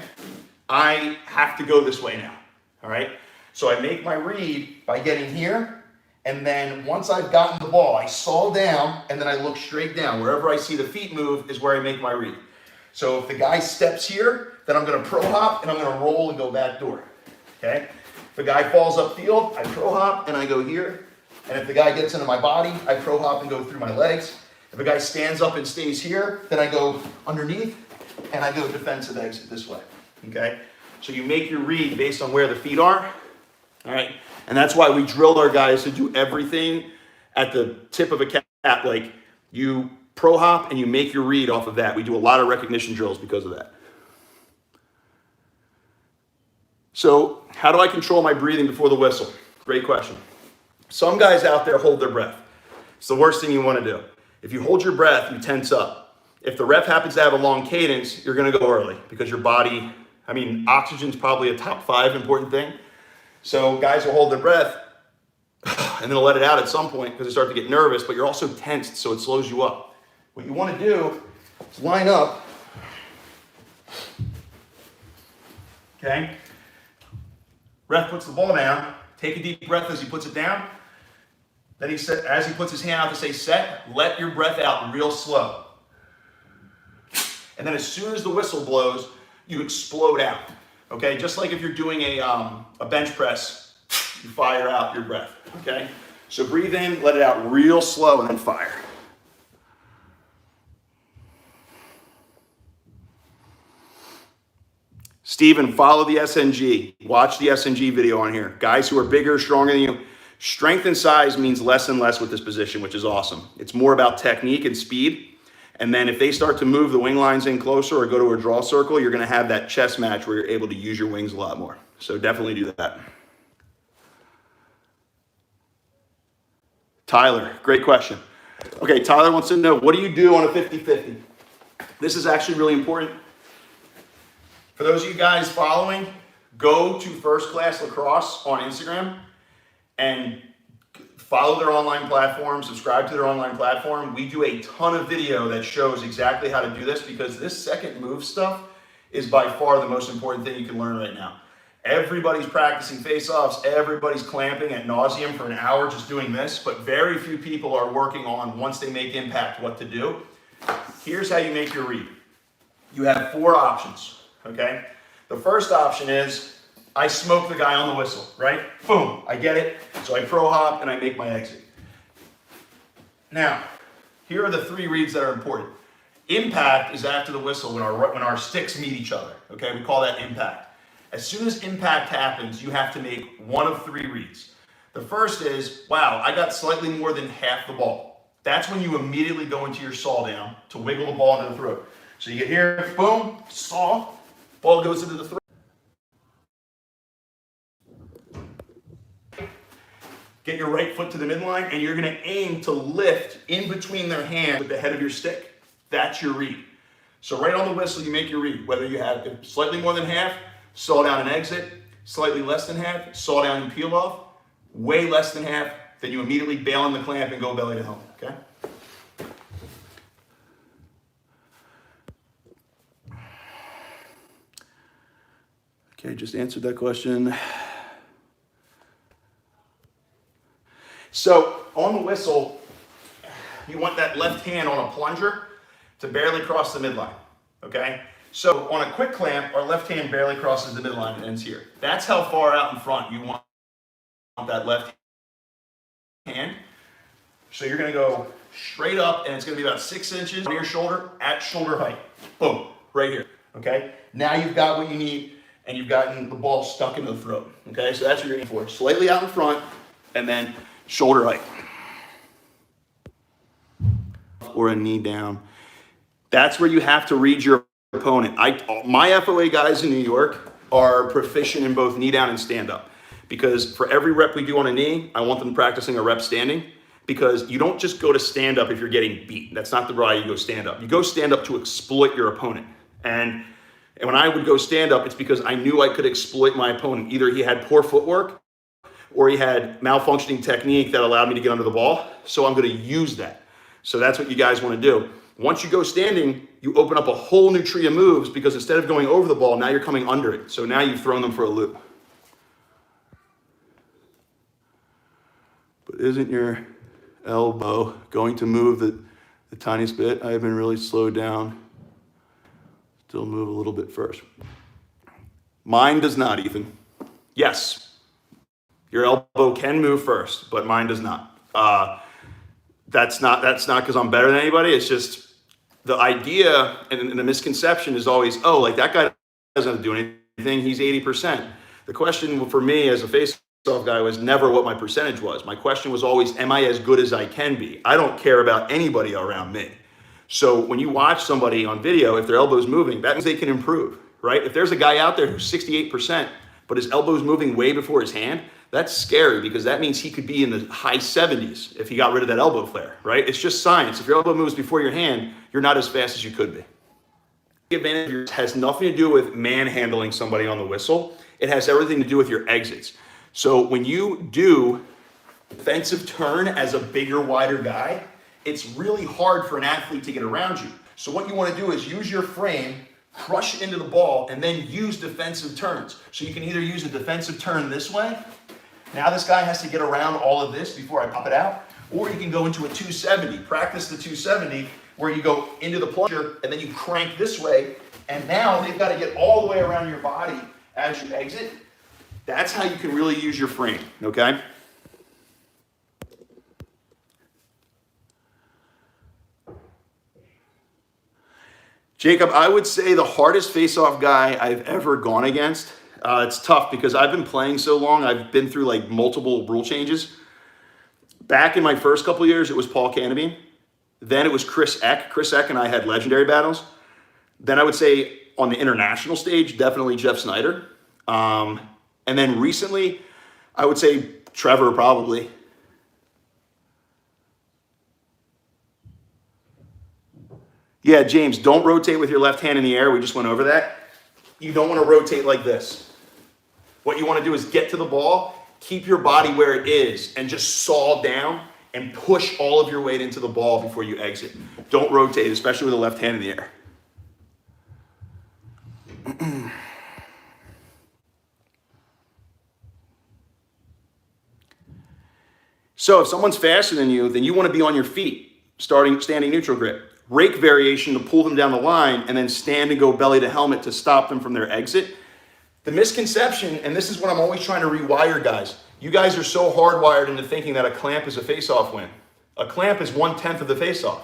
I have to go this way now, all right? So I make my read by getting here, and then once I've gotten the ball, I saw down, and then I look straight down. Wherever I see the feet move is where I make my read. So if the guy steps here, then I'm gonna pro hop, and I'm gonna roll and go back door, okay? If a guy falls upfield, I pro hop, and I go here. And if the guy gets into my body, I pro hop and go through my legs. If a guy stands up and stays here, then I go underneath, and I go defensive exit this way, okay? So you make your read based on where the feet are, all right? And that's why we drilled our guys to do everything at the tip of a cap. Like you pro hop and you make your read off of that. We do a lot of recognition drills because of that. So how do I control my breathing before the whistle? Great question. Some guys out there hold their breath. It's the worst thing you want to do. If you hold your breath, you tense up. If the ref happens to have a long cadence, you're going to go early because your body, I mean, oxygen's probably a top 5 important thing. So guys will hold their breath and then they'll let it out at some point because they start to get nervous, but you're also tensed, so it slows you up. What you want to do is line up, okay? Ref puts the ball down, take a deep breath as he puts it down. Then as he puts his hand out to say set, let your breath out real slow. And then as soon as the whistle blows, you explode out. Okay, just like if you're doing a bench press, you fire out your breath. Okay, so breathe in, let it out real slow, and then fire. Steven, follow the SNG. Watch the SNG video on here. Guys who are bigger, stronger than you. Strength and size means less and less with this position, which is awesome. It's more about technique and speed. And then if they start to move the wing lines in closer or go to a draw circle, you're going to have that chess match where you're able to use your wings a lot more. So definitely do that. Tyler, great question. Okay, Tyler wants to know, what do you do on a 50-50? This is actually really important. For those of you guys following, go to First Class Lacrosse on Instagram and follow their online platform, subscribe to their online platform. We do a ton of video that shows exactly how to do this because this second move stuff is by far the most important thing you can learn right now. Everybody's practicing face-offs, everybody's clamping ad nauseum for an hour just doing this, but very few people are working on, once they make impact, what to do. Here's how you make your read. You have 4 options, okay? The first option is, I smoke the guy on the whistle, right? Boom, I get it. So I pro hop and I make my exit. Now, here are the 3 reads that are important. Impact is after the whistle when our sticks meet each other, okay? We call that impact. As soon as impact happens, you have to make one of 3 reads. The first is, wow, I got slightly more than half the ball. That's when you immediately go into your saw down to wiggle the ball into the throat. So you get here, boom, saw, ball goes into the throat. Get your right foot to the midline, and you're gonna aim to lift in between their hand with the head of your stick. That's your read. So right on the whistle, you make your read. Whether you have slightly more than half, saw down and exit, slightly less than half, saw down and peel off, way less than half, then you immediately bail on the clamp and go belly to helmet, okay? Okay, just answered that question. So on the whistle, you want that left hand on a plunger to barely cross the midline, okay? So on a quick clamp, our left hand barely crosses the midline and ends here. That's how far out in front you want that left hand. So you're gonna go straight up, and it's gonna be about 6 inches on your shoulder at shoulder height. Boom, right here, okay? Now you've got what you need, and you've gotten the ball stuck in the throat, okay? So that's what you're aiming for. Slightly out in front, and then shoulder height. Or a knee down. That's where you have to read your opponent. My FOA guys in New York are proficient in both knee down and stand up, because for every rep we do on a knee, I want them practicing a rep standing, because you don't just go to stand up if you're getting beat. That's not the why you go stand up. You go stand up to exploit your opponent. And when I would go stand up, it's because I knew I could exploit my opponent. Either he had poor footwork or he had malfunctioning technique that allowed me to get under the ball. So I'm going to use that. So that's what you guys want to do. Once you go standing, you open up a whole new tree of moves, because instead of going over the ball, now you're coming under it. So now you've thrown them for a loop. But isn't your elbow going to move the tiniest bit? I have been really slowed down. Still move a little bit first. Mine does not, Ethan. Yes, your elbow can move first, but mine does not. That's not because I'm better than anybody. It's just the idea and the misconception is always, oh, like that guy doesn't have to do anything. He's 80%. The question for me as a face-off guy was never what my percentage was. My question was always, am I as good as I can be? I don't care about anybody around me. So when you watch somebody on video, if their elbow's moving, that means they can improve, right? If there's a guy out there who's 68%, but his elbow's moving way before his hand, that's scary, because that means he could be in the high 70s if he got rid of that elbow flare, right? It's just science. If your elbow moves before your hand, you're not as fast as you could be. The advantage has nothing to do with manhandling somebody on the whistle. It has everything to do with your exits. So when you do defensive turn as a bigger, wider guy, it's really hard for an athlete to get around you. So what you want to do is use your frame, crush into the ball, and then use defensive turns. So you can either use a defensive turn this way. Now this guy has to get around all of this before I pop it out. Or you can go into a 270. Practice the 270 where you go into the plunger and then you crank this way. And now they've got to get all the way around your body as you exit. That's how you can really use your frame, okay? Jacob, I would say the hardest face-off guy I've ever gone against. It's tough because I've been playing so long. I've been through like multiple rule changes. Back in my first couple years, it was Paul Canabine. Then it was Chris Eck. Chris Eck and I had legendary battles. Then I would say on the international stage, definitely Jeff Snyder. And then recently, I would say Trevor probably. Yeah, James, don't rotate with your left hand in the air. We just went over that. You don't want to rotate like this. What you want to do is get to the ball, keep your body where it is, and just saw down and push all of your weight into the ball before you exit. Don't rotate, especially with the left hand in the air. So if someone's faster than you, then you want to be on your feet, standing neutral grip. Rake variation to pull them down the line, and then stand and go belly to helmet to stop them from their exit. The misconception, and this is what I'm always trying to rewire guys. You guys are so hardwired into thinking that a clamp is a face-off win. A clamp is 1/10 of the face-off.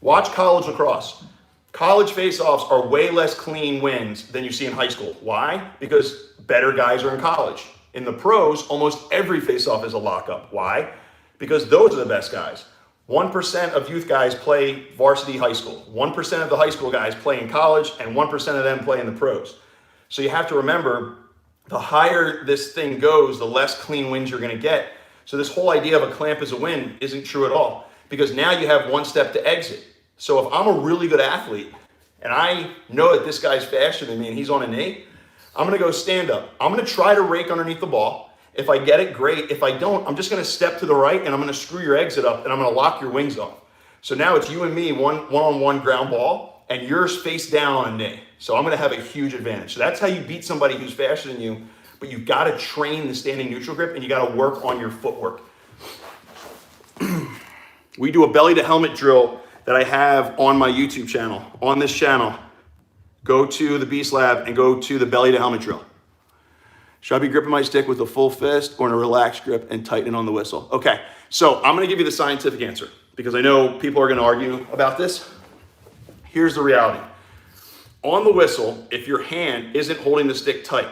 Watch college lacrosse. College face-offs are way less clean wins than you see in high school. Why? Because better guys are in college. In the pros, almost every face-off is a lockup. Why? Because those are the best guys. 1% of youth guys play varsity high school. 1% of the high school guys play in college, and 1% of them play in the pros. So you have to remember, the higher this thing goes, the less clean wins you're going to get. So this whole idea of a clamp is a win isn't true at all, because now you have one step to exit. So if I'm a really good athlete and I know that this guy's faster than me and he's on a knee, I'm going to go stand up. I'm going to try to rake underneath the ball. If I get it, great. If I don't, I'm just going to step to the right and I'm going to screw your exit up and I'm going to lock your wings off. So now it's you and me, one-on-one ground ball, and yours face down on a knee. So I'm going to have a huge advantage. So that's how you beat somebody who's faster than you, but you've got to train the standing neutral grip and you got to work on your footwork. We do a belly to helmet drill that I have on my YouTube channel. On this channel, go to the Beast Lab and go to the belly to helmet drill. Should I be gripping my stick with a full fist or in a relaxed grip and tighten on the whistle? Okay, so I'm gonna give you the scientific answer because I know people are gonna argue about this. Here's the reality. On the whistle, if your hand isn't holding the stick tight,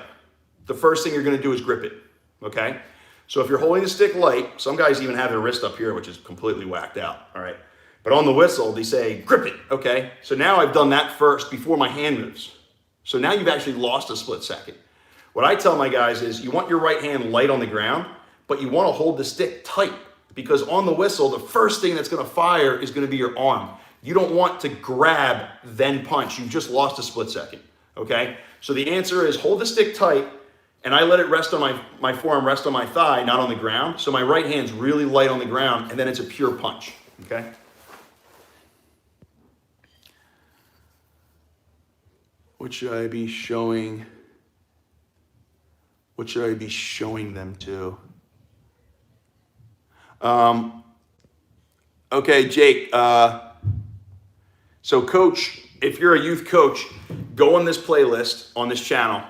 the first thing you're gonna do is grip it, okay? So if you're holding the stick light, some guys even have their wrist up here, which is completely whacked out, all right? But on the whistle, they say, grip it, okay? So now I've done that first before my hand moves. So now you've actually lost a split second. What I tell my guys is you want your right hand light on the ground, but you want to hold the stick tight, because on the whistle, the first thing that's going to fire is going to be your arm. You don't want to grab, then punch. You've just lost a split second, okay? So the answer is hold the stick tight, and I let it rest on my forearm, rest on my thigh, not on the ground. So my right hand's really light on the ground, and then it's a pure punch, okay? What should I be showing? What should I be showing them to? Okay, Jake. So coach, if you're a youth coach, go on this playlist on this channel.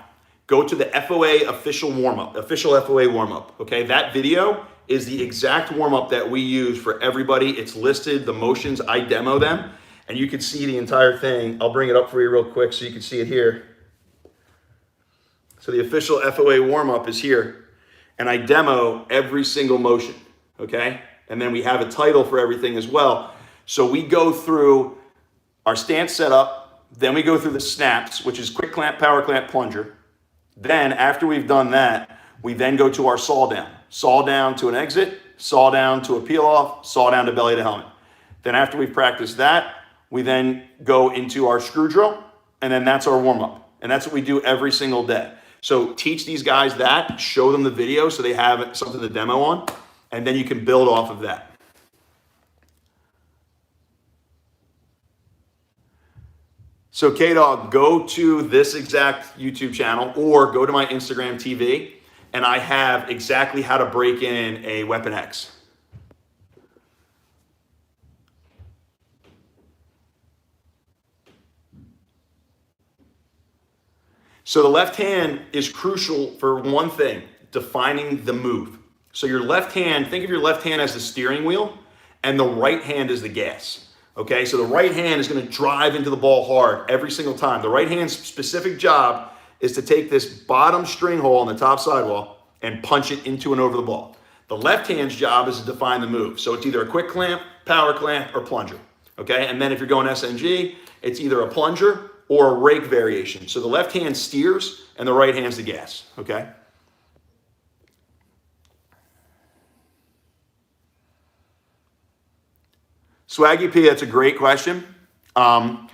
Go to the FOA official warm-up, official FOA warm-up, okay? That video is the exact warm-up that we use for everybody. It's listed, the motions, I demo them, and you can see the entire thing. I'll bring it up for you real quick so you can see it here. So the official FOA warm-up is here, and I demo every single motion, okay? And then we have a title for everything as well. So we go through our stance setup, then we go through the snaps, which is quick clamp, power clamp, plunger. Then after we've done that, we then go to our saw down to an exit, saw down to a peel off, saw down to belly to helmet. Then after we've practiced that, we then go into our screw drill, and then that's our warm-up. And that's what we do every single day. So teach these guys that, show them the video so they have something to demo on, and then you can build off of that. So K-Dog, go to this exact YouTube channel or go to my Instagram TV, and I have exactly how to break in a Weapon X. So the left hand is crucial for one thing, defining the move. So your left hand, think of your left hand as the steering wheel and the right hand is the gas. Okay, so the right hand is going to drive into the ball hard every single time. The right hand's specific job is to take this bottom string hole on the top sidewall and punch it into and over the ball. The left hand's job is to define the move. So it's either a quick clamp, power clamp, or plunger. Okay, and then if you're going SNG, it's either a plunger or a rake variation. So the left hand steers and the right hand's the gas, okay? Swaggy P, that's a great question. Knee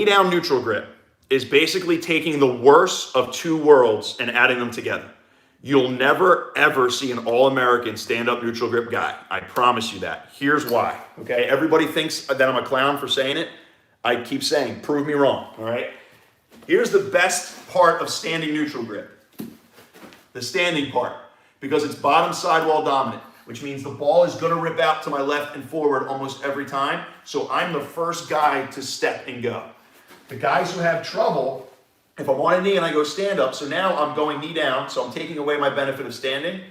down neutral grip is basically taking the worst of two worlds and adding them together. You'll never, ever see an All-American stand-up neutral grip guy. I promise you that. Here's why, okay? Everybody thinks that I'm a clown for saying it. I keep saying, prove me wrong, all right? Here's the best part of standing neutral grip, the standing part, because it's bottom sidewall dominant, which means the ball is gonna rip out to my left and forward almost every time, so I'm the first guy to step and go. The guys who have trouble, if I'm on a knee and I go stand up, so now I'm going knee down, so I'm taking away my benefit of standing,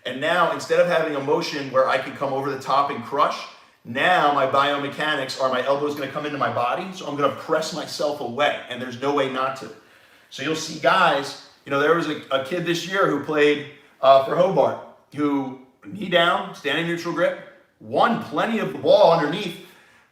and now instead of having a motion where I can come over the top and crush, now my biomechanics are my elbow's gonna come into my body, so I'm gonna press myself away, and there's no way not to. So you'll see guys, you know, there was a kid this year who played for Hobart, who knee down, standing neutral grip, won plenty of the ball underneath,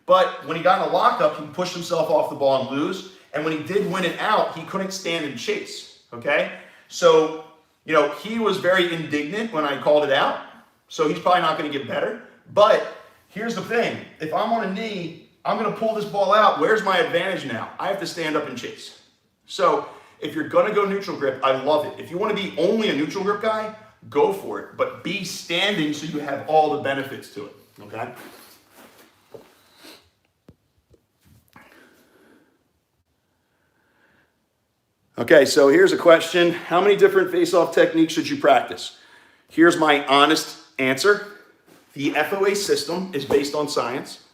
but when he got in a lockup, he pushed himself off the ball and lose. And when he did win it out, he couldn't stand and chase, okay? So, you know, he was very indignant when I called it out. So he's probably not going to get better. But here's the thing. If I'm on a knee, I'm going to pull this ball out. Where's my advantage now? I have to stand up and chase. So if you're going to go neutral grip, I love it. If you want to be only a neutral grip guy, go for it. But be standing so you have all the benefits to it, okay? Okay, so here's a question. How many different face-off techniques should you practice? Here's my honest answer. The FOA system is based on science,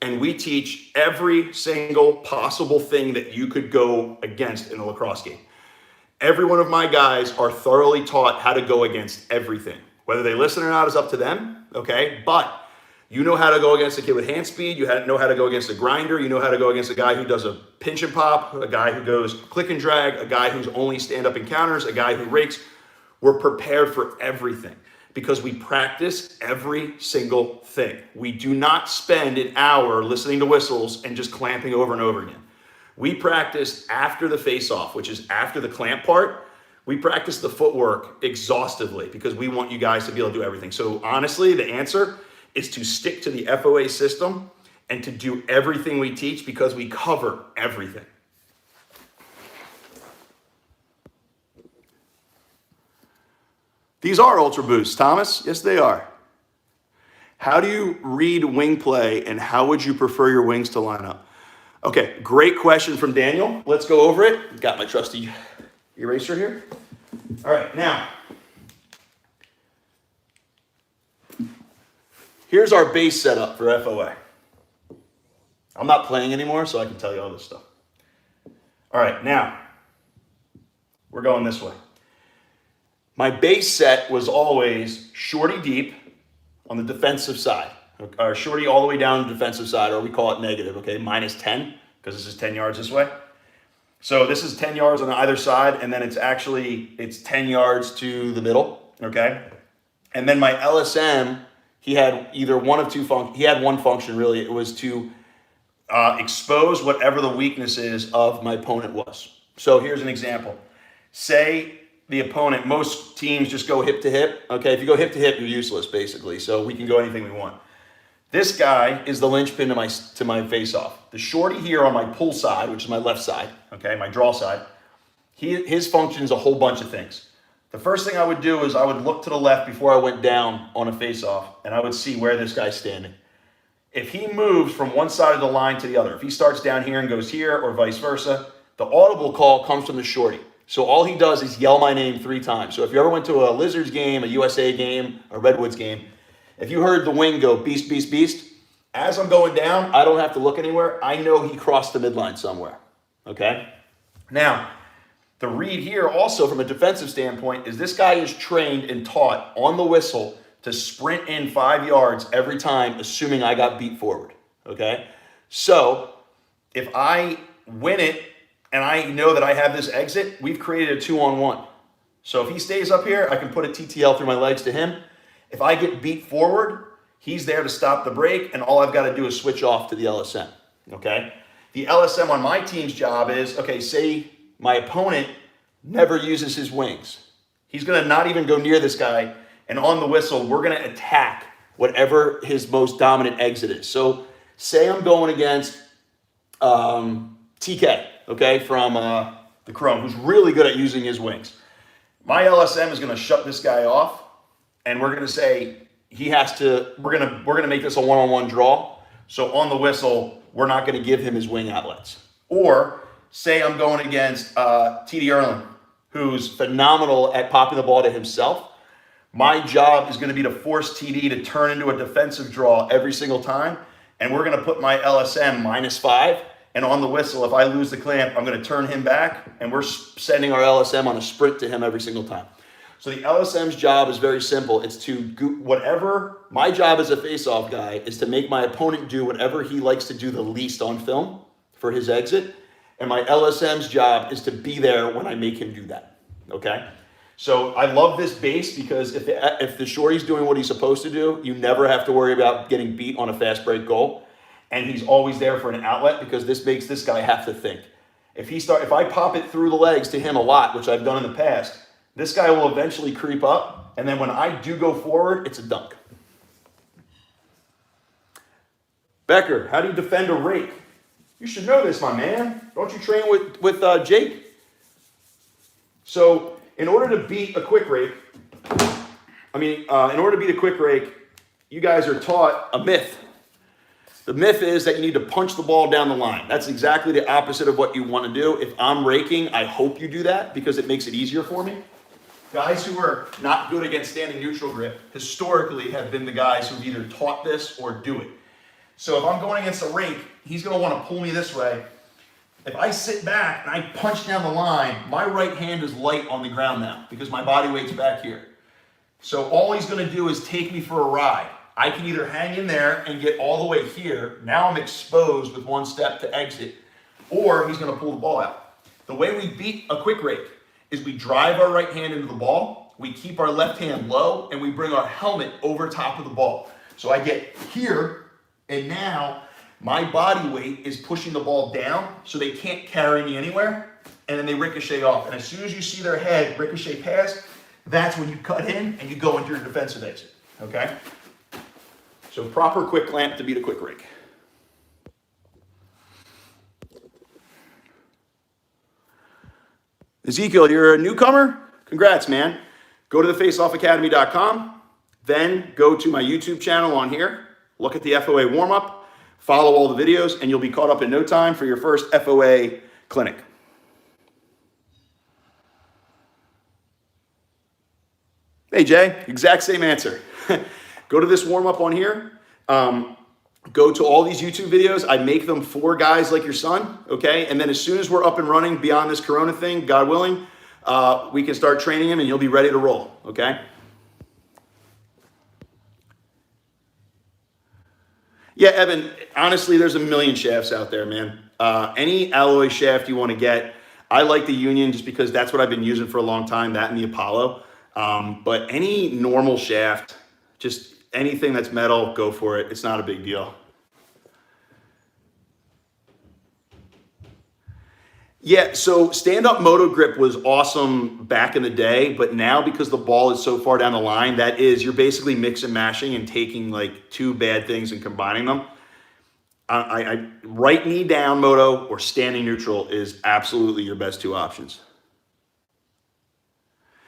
and we teach every single possible thing that you could go against in a lacrosse game. Every one of my guys are thoroughly taught how to go against everything. Whether they listen or not is up to them, okay? But you know how to go against a kid with hand speed. You know how to go against a grinder. You know how to go against a guy who does a pinch and pop, a guy who goes click and drag, a guy who's only stand-up encounters, a guy who rakes. We're prepared for everything because we practice every single thing. We do not spend an hour listening to whistles and just clamping over and over again. We practice after the face-off, which is after the clamp part. We practice the footwork exhaustively because we want you guys to be able to do everything. So honestly, the answer is to stick to the FOA system and to do everything we teach because we cover everything. These are Ultra Boosts, Thomas. Yes, they are. How do you read wing play and how would you prefer your wings to line up? Okay, great question from Daniel. Let's go over it. Got my trusty eraser here. All right, now, here's our base setup for FOA. I'm not playing anymore, so I can tell you all this stuff. All right, now, we're going this way. My base set was always shorty deep on the defensive side, or shorty all the way down the defensive side, or we call it negative, okay, minus 10, because this is 10 yards this way. So this is 10 yards on either side, and then it's 10 yards to the middle, okay? And then my LSM, he had either one of two functions. He had one function, really. It was to expose whatever the weaknesses of my opponent was. So here's an example. Say the opponent, most teams just go hip to hip. Okay, if you go hip to hip, you're useless, basically. So we can go anything we want. This guy is the linchpin to my face-off. The shorty here on my pull side, which is my left side, okay, my draw side, his function is a whole bunch of things. The first thing I would do is I would look to the left before I went down on a face-off, and I would see where this guy's standing. If he moves from one side of the line to the other, if he starts down here and goes here or vice versa, the audible call comes from the shorty. So all he does is yell my name 3 times. So if you ever went to a Lizards game, a USA game, a Redwoods game, if you heard the wing go beast, beast, beast, as I'm going down, I don't have to look anywhere. I know he crossed the midline somewhere, okay? Now, the read here also from a defensive standpoint is this guy is trained and taught on the whistle to sprint in 5 yards every time, assuming I got beat forward, okay? So if I win it and I know that I have this exit, we've created a 2-on-1. So if he stays up here, I can put a TTL through my legs to him. If I get beat forward, he's there to stop the break, and all I've got to do is switch off to the LSM, okay? The LSM on my team's job is, okay, say my opponent never uses his wings. He's going to not even go near this guy, and on the whistle, we're going to attack whatever his most dominant exit is. So say I'm going against TK, okay, from the Chrome, who's really good at using his wings. My LSM is going to shut this guy off, and we're going to say he has to, we're going to make this a one-on-one draw. So on the whistle, we're not going to give him his wing outlets. Or say I'm going against TD Erlin, who's phenomenal at popping the ball to himself. My job is going to be to force TD to turn into a defensive draw every single time. And we're going to put my LSM -5. And on the whistle, if I lose the clamp, I'm going to turn him back. And we're sending our LSM on a sprint to him every single time. So the LSM's job is very simple. It's to whatever, my job as a face-off guy is to make my opponent do whatever he likes to do the least on film for his exit. And my LSM's job is to be there when I make him do that, okay? So I love this base because if the shorty's doing what he's supposed to do, you never have to worry about getting beat on a fast break goal. And he's always there for an outlet because this makes this guy have to think. If I pop it through the legs to him a lot, which I've done in the past, this guy will eventually creep up. And then when I do go forward, it's a dunk. Becker, how do you defend a rake? You should know this, my man. Don't you train with Jake? So in order to beat a quick rake, you guys are taught a myth. The myth is that you need to punch the ball down the line. That's exactly the opposite of what you want to do. If I'm raking, I hope you do that because it makes it easier for me. Guys who are not good against standing neutral grip historically have been the guys who've either taught this or do it. So if I'm going against a rake, he's going to want to pull me this way. If I sit back and I punch down the line, my right hand is light on the ground now because my body weight's back here. So all he's going to do is take me for a ride. I can either hang in there and get all the way here. Now I'm exposed with one step to exit, or he's going to pull the ball out. The way we beat a quick rake is we drive our right hand into the ball, we keep our left hand low, and we bring our helmet over top of the ball. So I get here, and now my body weight is pushing the ball down so they can't carry me anywhere, and then they ricochet off. And as soon as you see their head ricochet past, that's when you cut in and you go into your defensive exit, okay? So proper quick clamp to beat a quick rake. Ezekiel, you're a newcomer? Congrats, man. Go to thefaceoffacademy.com, then go to my YouTube channel on here, look at the FOA warm-up, follow all the videos, and you'll be caught up in no time for your first FOA clinic. Hey, Jay, exact same answer. Go to this warm-up on here. Go to all these YouTube videos. I make them for guys like your son, okay? And then as soon as we're up and running beyond this Corona thing, God willing, we can start training him and you'll be ready to roll, okay? Yeah, Evan, honestly, there's a million shafts out there, man. Any alloy shaft you want to get. I like the Union just because that's what I've been using for a long time, that and the Apollo. But any normal shaft, just anything that's metal, go for it. It's not a big deal. Yeah, so stand-up moto grip was awesome back in the day, but now because the ball is so far down the line, you're basically mix and mashing and taking like two bad things and combining them. I right knee down moto or standing neutral is absolutely your best two options.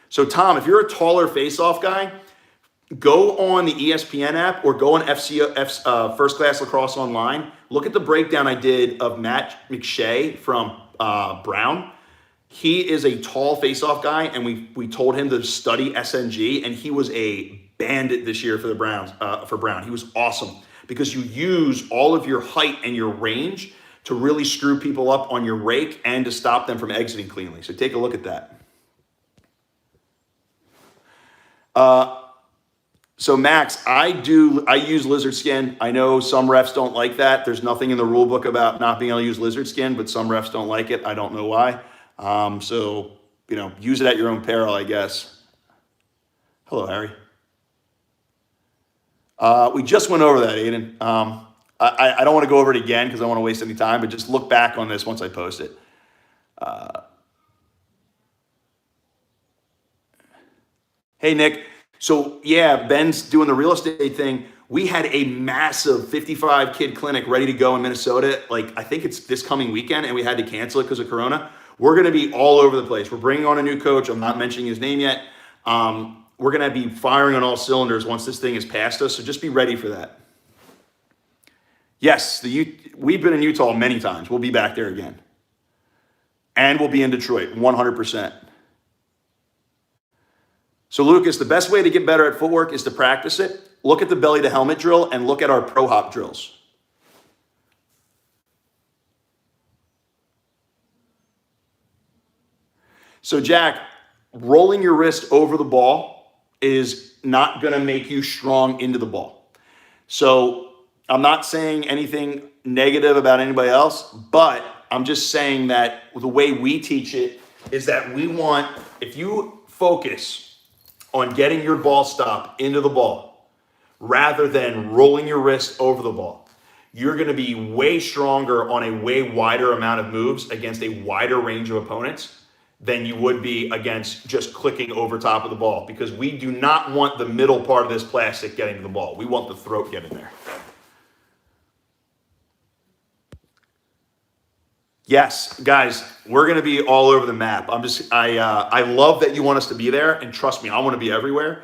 So Tom, if you're a taller face-off guy, go on the ESPN app or go on First Class Lacrosse Online. Look at the breakdown I did of Matt McShay from Brown. He is a tall face-off guy, and we told him to study SNG, and he was a bandit this year for the Browns. For Brown, he was awesome because you use all of your height and your range to really screw people up on your rake and to stop them from exiting cleanly. So take a look at that. So Max, I use lizard skin. I know some refs don't like that. There's nothing in the rule book about not being able to use lizard skin, but some refs don't like it. I don't know why. So, use it at your own peril, I guess. Hello, Harry. We just went over that, Aiden. I don't want to go over it again because I don't want to waste any time, but just look back on this once I post it. Hey, Nick. So yeah, Ben's doing the real estate thing. We had a massive 55 kid clinic ready to go in Minnesota. I think it's this coming weekend, and we had to cancel it because of Corona. We're going to be all over the place. We're bringing on a new coach. I'm not mentioning his name yet. We're going to be firing on all cylinders once this thing is past us. So just be ready for that. Yes, we've been in Utah many times. We'll be back there again. And we'll be in Detroit, 100%. So Lucas, the best way to get better at footwork is to practice it. Look at the belly to helmet drill and look at our pro hop drills. So Jack, rolling your wrist over the ball is not going to make you strong into the ball. So I'm not saying anything negative about anybody else, but I'm just saying that the way we teach it is that we want, if you focus on getting your ball stop into the ball rather than rolling your wrist over the ball, you're going to be way stronger on a way wider amount of moves against a wider range of opponents than you would be against just clicking over top of the ball, because we do not want the middle part of this plastic getting to the ball. We want the throat getting there. Yes, guys, we're going to be all over the map. I love that you want us to be there, and trust me, I want to be everywhere.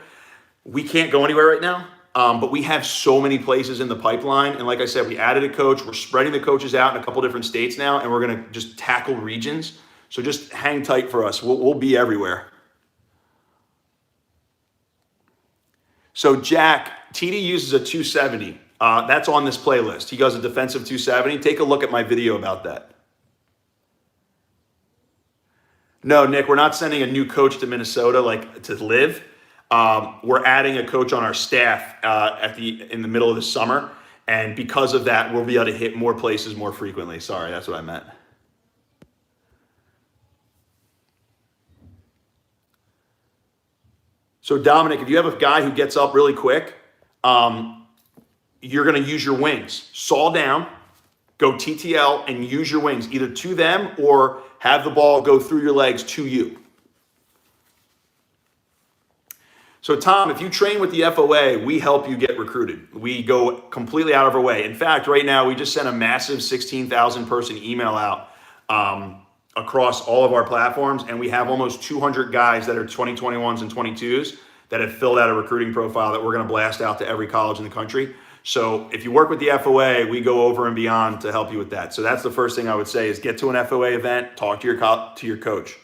We can't go anywhere right now, but we have so many places in the pipeline. And like I said, we added a coach. We're spreading the coaches out in a couple different states now, and we're going to just tackle regions. So just hang tight for us. We'll be everywhere. So Jack, TD uses a 270. That's on this playlist. He does a defensive 270. Take a look at my video about that. No, Nick, we're not sending a new coach to Minnesota like to live. We're adding a coach on our staff in the middle of the summer, and because of that, we'll be able to hit more places more frequently. Sorry, that's what I meant. So Dominic, if you have a guy who gets up really quick, you're going to use your wings. Saw down, go TTL, and use your wings either to them or have the ball go through your legs to you. So Tom, if you train with the FOA, we help you get recruited. We go completely out of our way. In fact, right now, we just sent a massive 16,000 person email out across all of our platforms, and we have almost 200 guys that are 2021s and 22s that have filled out a recruiting profile that we're going to blast out to every college in the country. So if you work with the FOA, we go over and beyond to help you with that. So that's the first thing I would say is get to an FOA event, talk to your coach.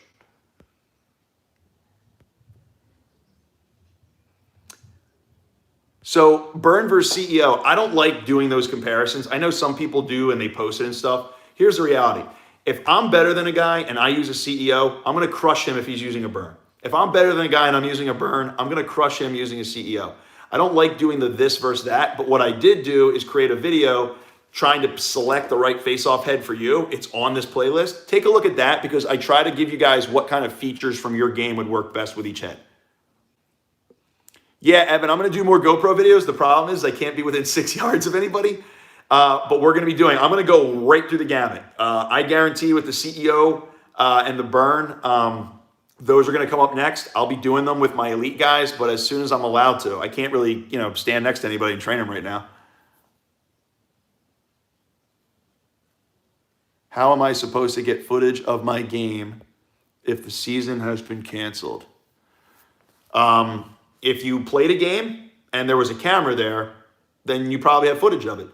So burn versus CEO, I don't like doing those comparisons. I know some people do and they post it and stuff. Here's the reality. If I'm better than a guy and I use a CEO, I'm going to crush him if he's using a burn. If I'm better than a guy and I'm using a burn, I'm going to crush him using a CEO. I don't like doing the this versus that, but what I did do is create a video trying to select the right face-off head for you. It's on this playlist. Take a look at that because I try to give you guys what kind of features from your game would work best with each head. Yeah, Evan, I'm going to do more GoPro videos. The problem is I can't be within 6 yards of anybody, but we're going to be doing, I'm going to go right through the gamut. I guarantee with the CEO and the burn, those are going to come up next. I'll be doing them with my elite guys, but as soon as I'm allowed to. I can't really, stand next to anybody and train them right now. How am I supposed to get footage of my game if the season has been canceled? If you played a game and there was a camera there, then you probably have footage of it.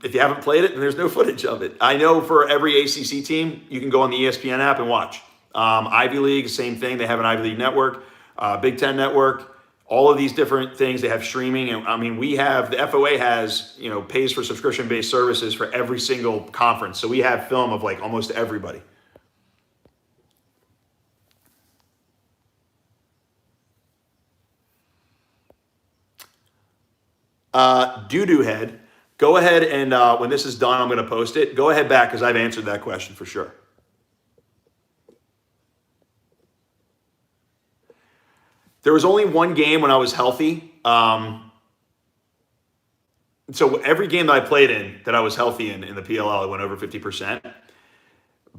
If you haven't played it, then there's no footage of it. I know for every ACC team, you can go on the ESPN app and watch. Ivy League, same thing. They have an Ivy League network, Big Ten network, all of these different things. They have streaming. And I mean, the FOA has, pays for subscription-based services for every single conference. So we have film of like almost everybody. Doo-doo head, go ahead and when this is done, I'm going to post it. Go ahead back because I've answered that question for sure. There was only one game when I was healthy. So every game that I played in that I was healthy in the PLL, I went over 50%.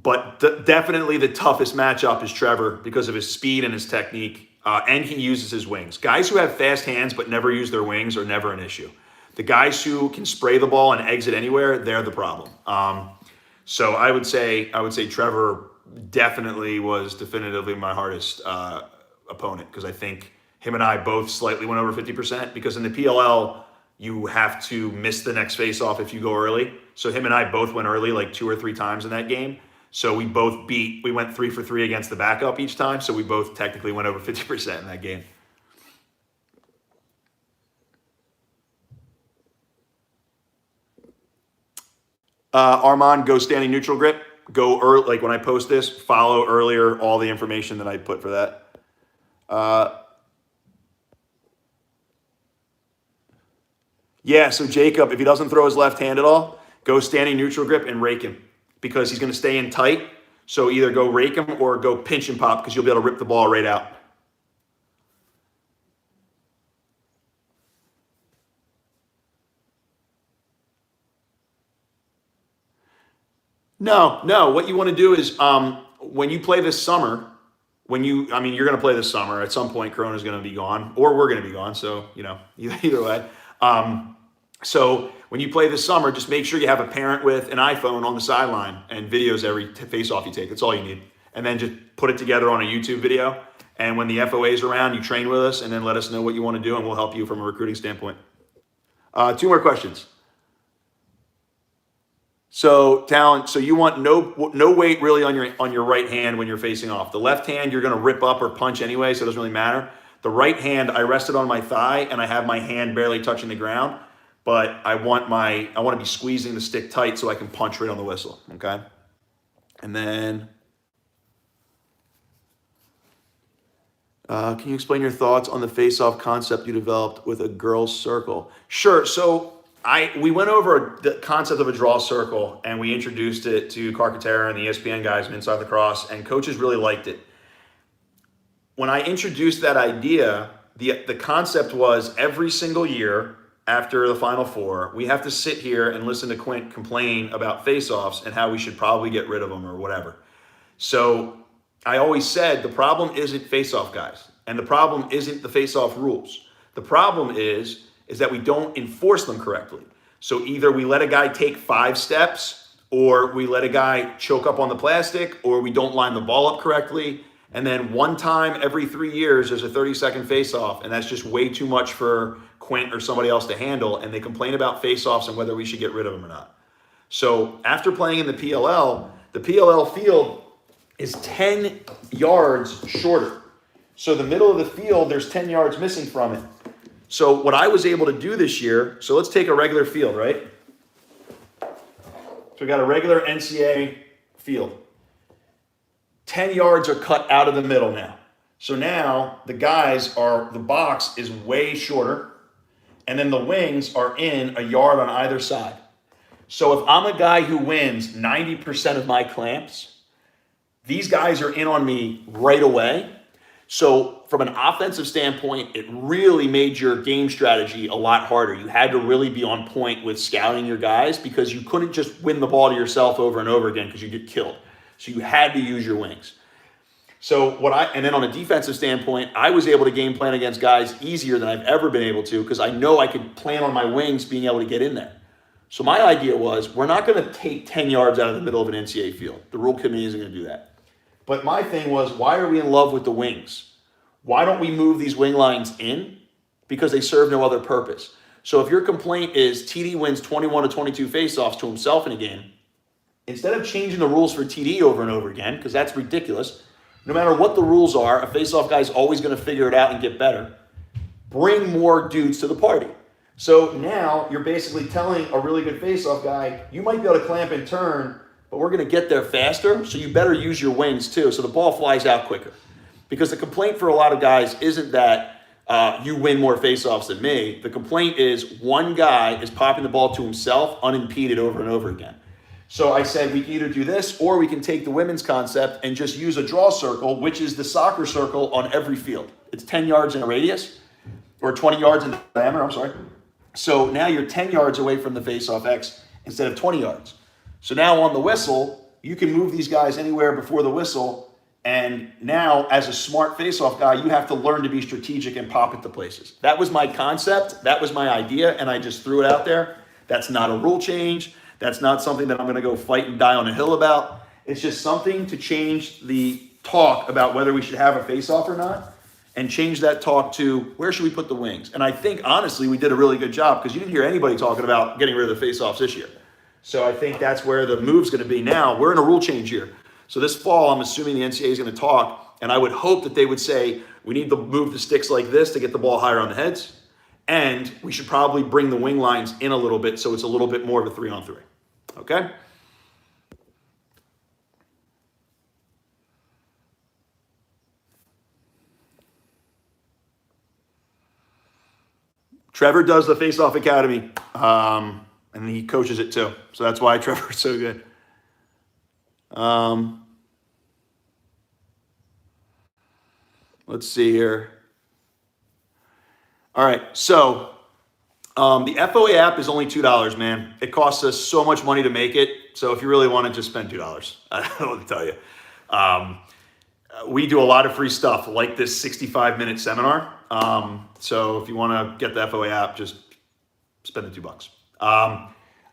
But definitely the toughest matchup is Trevor because of his speed and his technique. And he uses his wings. Guys who have fast hands but never use their wings are never an issue. The guys who can spray the ball and exit anywhere, they're the problem. So I would say Trevor definitely was definitively my hardest opponent because I think him and I both slightly went over 50% because in the PLL, you have to miss the next face-off if you go early. So him and I both went early like 2 or 3 times in that game. So we went 3 for 3 against the backup each time. So we both technically went over 50% in that game. Armand, go standing neutral grip. Go early, like when I post this, follow earlier all the information that I put for that. Yeah, so Jacob, if he doesn't throw his left hand at all, go standing neutral grip and rake him because he's going to stay in tight. So either go rake them or go pinch and pop because you'll be able to rip the ball right out. No. What you want to do is when you play this summer, you're going to play this summer. At some point, Corona's going to be gone, or we're going to be gone. So, either way. So when you play this summer, just make sure you have a parent with an iPhone on the sideline and videos every face-off you take. That's all you need. And then just put it together on a YouTube video. And when the FOA is around, you train with us and then let us know what you want to do, and we'll help you from a recruiting standpoint. 2 more questions. So talent. So you want no weight really on your right hand when you're facing off. The left hand you're going to rip up or punch anyway, so it doesn't really matter. The right hand I rested on my thigh and I have my hand barely touching the ground, but I want to be squeezing the stick tight so I can punch right on the whistle. Okay, and then can you explain your thoughts on the face-off concept you developed with a girls' circle? Sure. So we went over the concept of a draw circle and we introduced it to Carcaterra and the ESPN guys and Inside Lacrosse, and coaches really liked it. When I introduced that idea, the concept was every single year after the Final Four, we have to sit here and listen to Quint complain about face-offs and how we should probably get rid of them or whatever. So I always said the problem isn't face-off guys, and the problem isn't the face-off rules. The problem is that we don't enforce them correctly. So either we let a guy take 5 steps, or we let a guy choke up on the plastic, or we don't line the ball up correctly. And then one time every 3 years, there's a 30-second face-off, and that's just way too much for Quint or somebody else to handle, and they complain about face-offs and whether we should get rid of them or not. So after playing in the PLL field is 10 yards shorter. So the middle of the field, there's 10 yards missing from it. So what I was able to do this year, so let's take a regular field, right? So we got a regular NCAA field. 10 yards are cut out of the middle now. So now the box is way shorter, and then the wings are in a yard on either side. So if I'm a guy who wins 90% of my clamps, these guys are in on me right away. So from an offensive standpoint, it really made your game strategy a lot harder. You had to really be on point with scouting your guys because you couldn't just win the ball to yourself over and over again because you get killed. So you had to use your wings. So and then on a defensive standpoint, I was able to game plan against guys easier than I've ever been able to because I know I could plan on my wings being able to get in there. So my idea was we're not going to take 10 yards out of the middle of an NCAA field. The rule committee isn't going to do that. But my thing was, why are we in love with the wings? Why don't we move these wing lines in? Because they serve no other purpose. So if your complaint is TD wins 21 to 22 faceoffs to himself in a game, instead of changing the rules for TD over and over again, because that's ridiculous, no matter what the rules are, a faceoff guy is always going to figure it out and get better. Bring more dudes to the party. So now you're basically telling a really good faceoff guy, you might be able to clamp and turn, but we're going to get there faster, so you better use your wings too, so the ball flies out quicker. Because the complaint for a lot of guys isn't that you win more faceoffs than me. The complaint is one guy is popping the ball to himself unimpeded over and over again. So I said we can either do this or we can take the women's concept and just use a draw circle, which is the soccer circle on every field. It's 10 yards in a radius, or 20 yards in diameter, I'm sorry. So now you're 10 yards away from the faceoff X instead of 20 yards. So now on the whistle, you can move these guys anywhere before the whistle. And now, as a smart face-off guy, you have to learn to be strategic and pop it to places. That was my concept. That was my idea, and I just threw it out there. That's not a rule change. That's not something that I'm going to go fight and die on a hill about. It's just something to change the talk about whether we should have a face-off or not, and change that talk to where should we put the wings. And I think, honestly, we did a really good job because you didn't hear anybody talking about getting rid of the face-offs this year. So I think that's where the move's going to be now. We're in a rule change year. So this fall, I'm assuming the NCAA is going to talk, and I would hope that they would say, we need to move the sticks like this to get the ball higher on the heads, and we should probably bring the wing lines in a little bit so it's a little bit more of a 3-on-3. Okay? Trevor does the Face-Off Academy, and he coaches it too. So that's why Trevor's so good. Let's see here. All right, so the FOA app is only $2, man. It costs us so much money to make it. So if you really want to, just spend $2. I don't know what to tell you. We do a lot of free stuff like this 65-minute seminar. So if you want to get the FOA app, just spend the $2.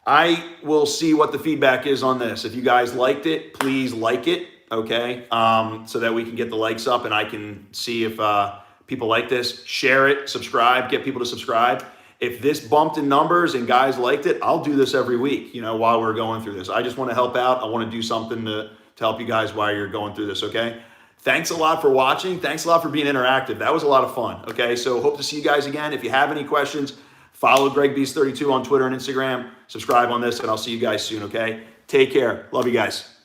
I will see what the feedback is on this. If you guys liked it, please like it, okay? So that we can get the likes up and I can see if people like this. Share it, subscribe, get people to subscribe. If this bumped in numbers and guys liked it, I'll do this every week, you know, while we're going through this. I just want to help out. I want to do something to help you guys while you're going through this, okay? Thanks a lot for watching. Thanks a lot for being interactive. That was a lot of fun, okay? So hope to see you guys again. If you have any questions, follow GregBeast32 on Twitter and Instagram. Subscribe on this, and I'll see you guys soon, okay? Take care. Love you guys.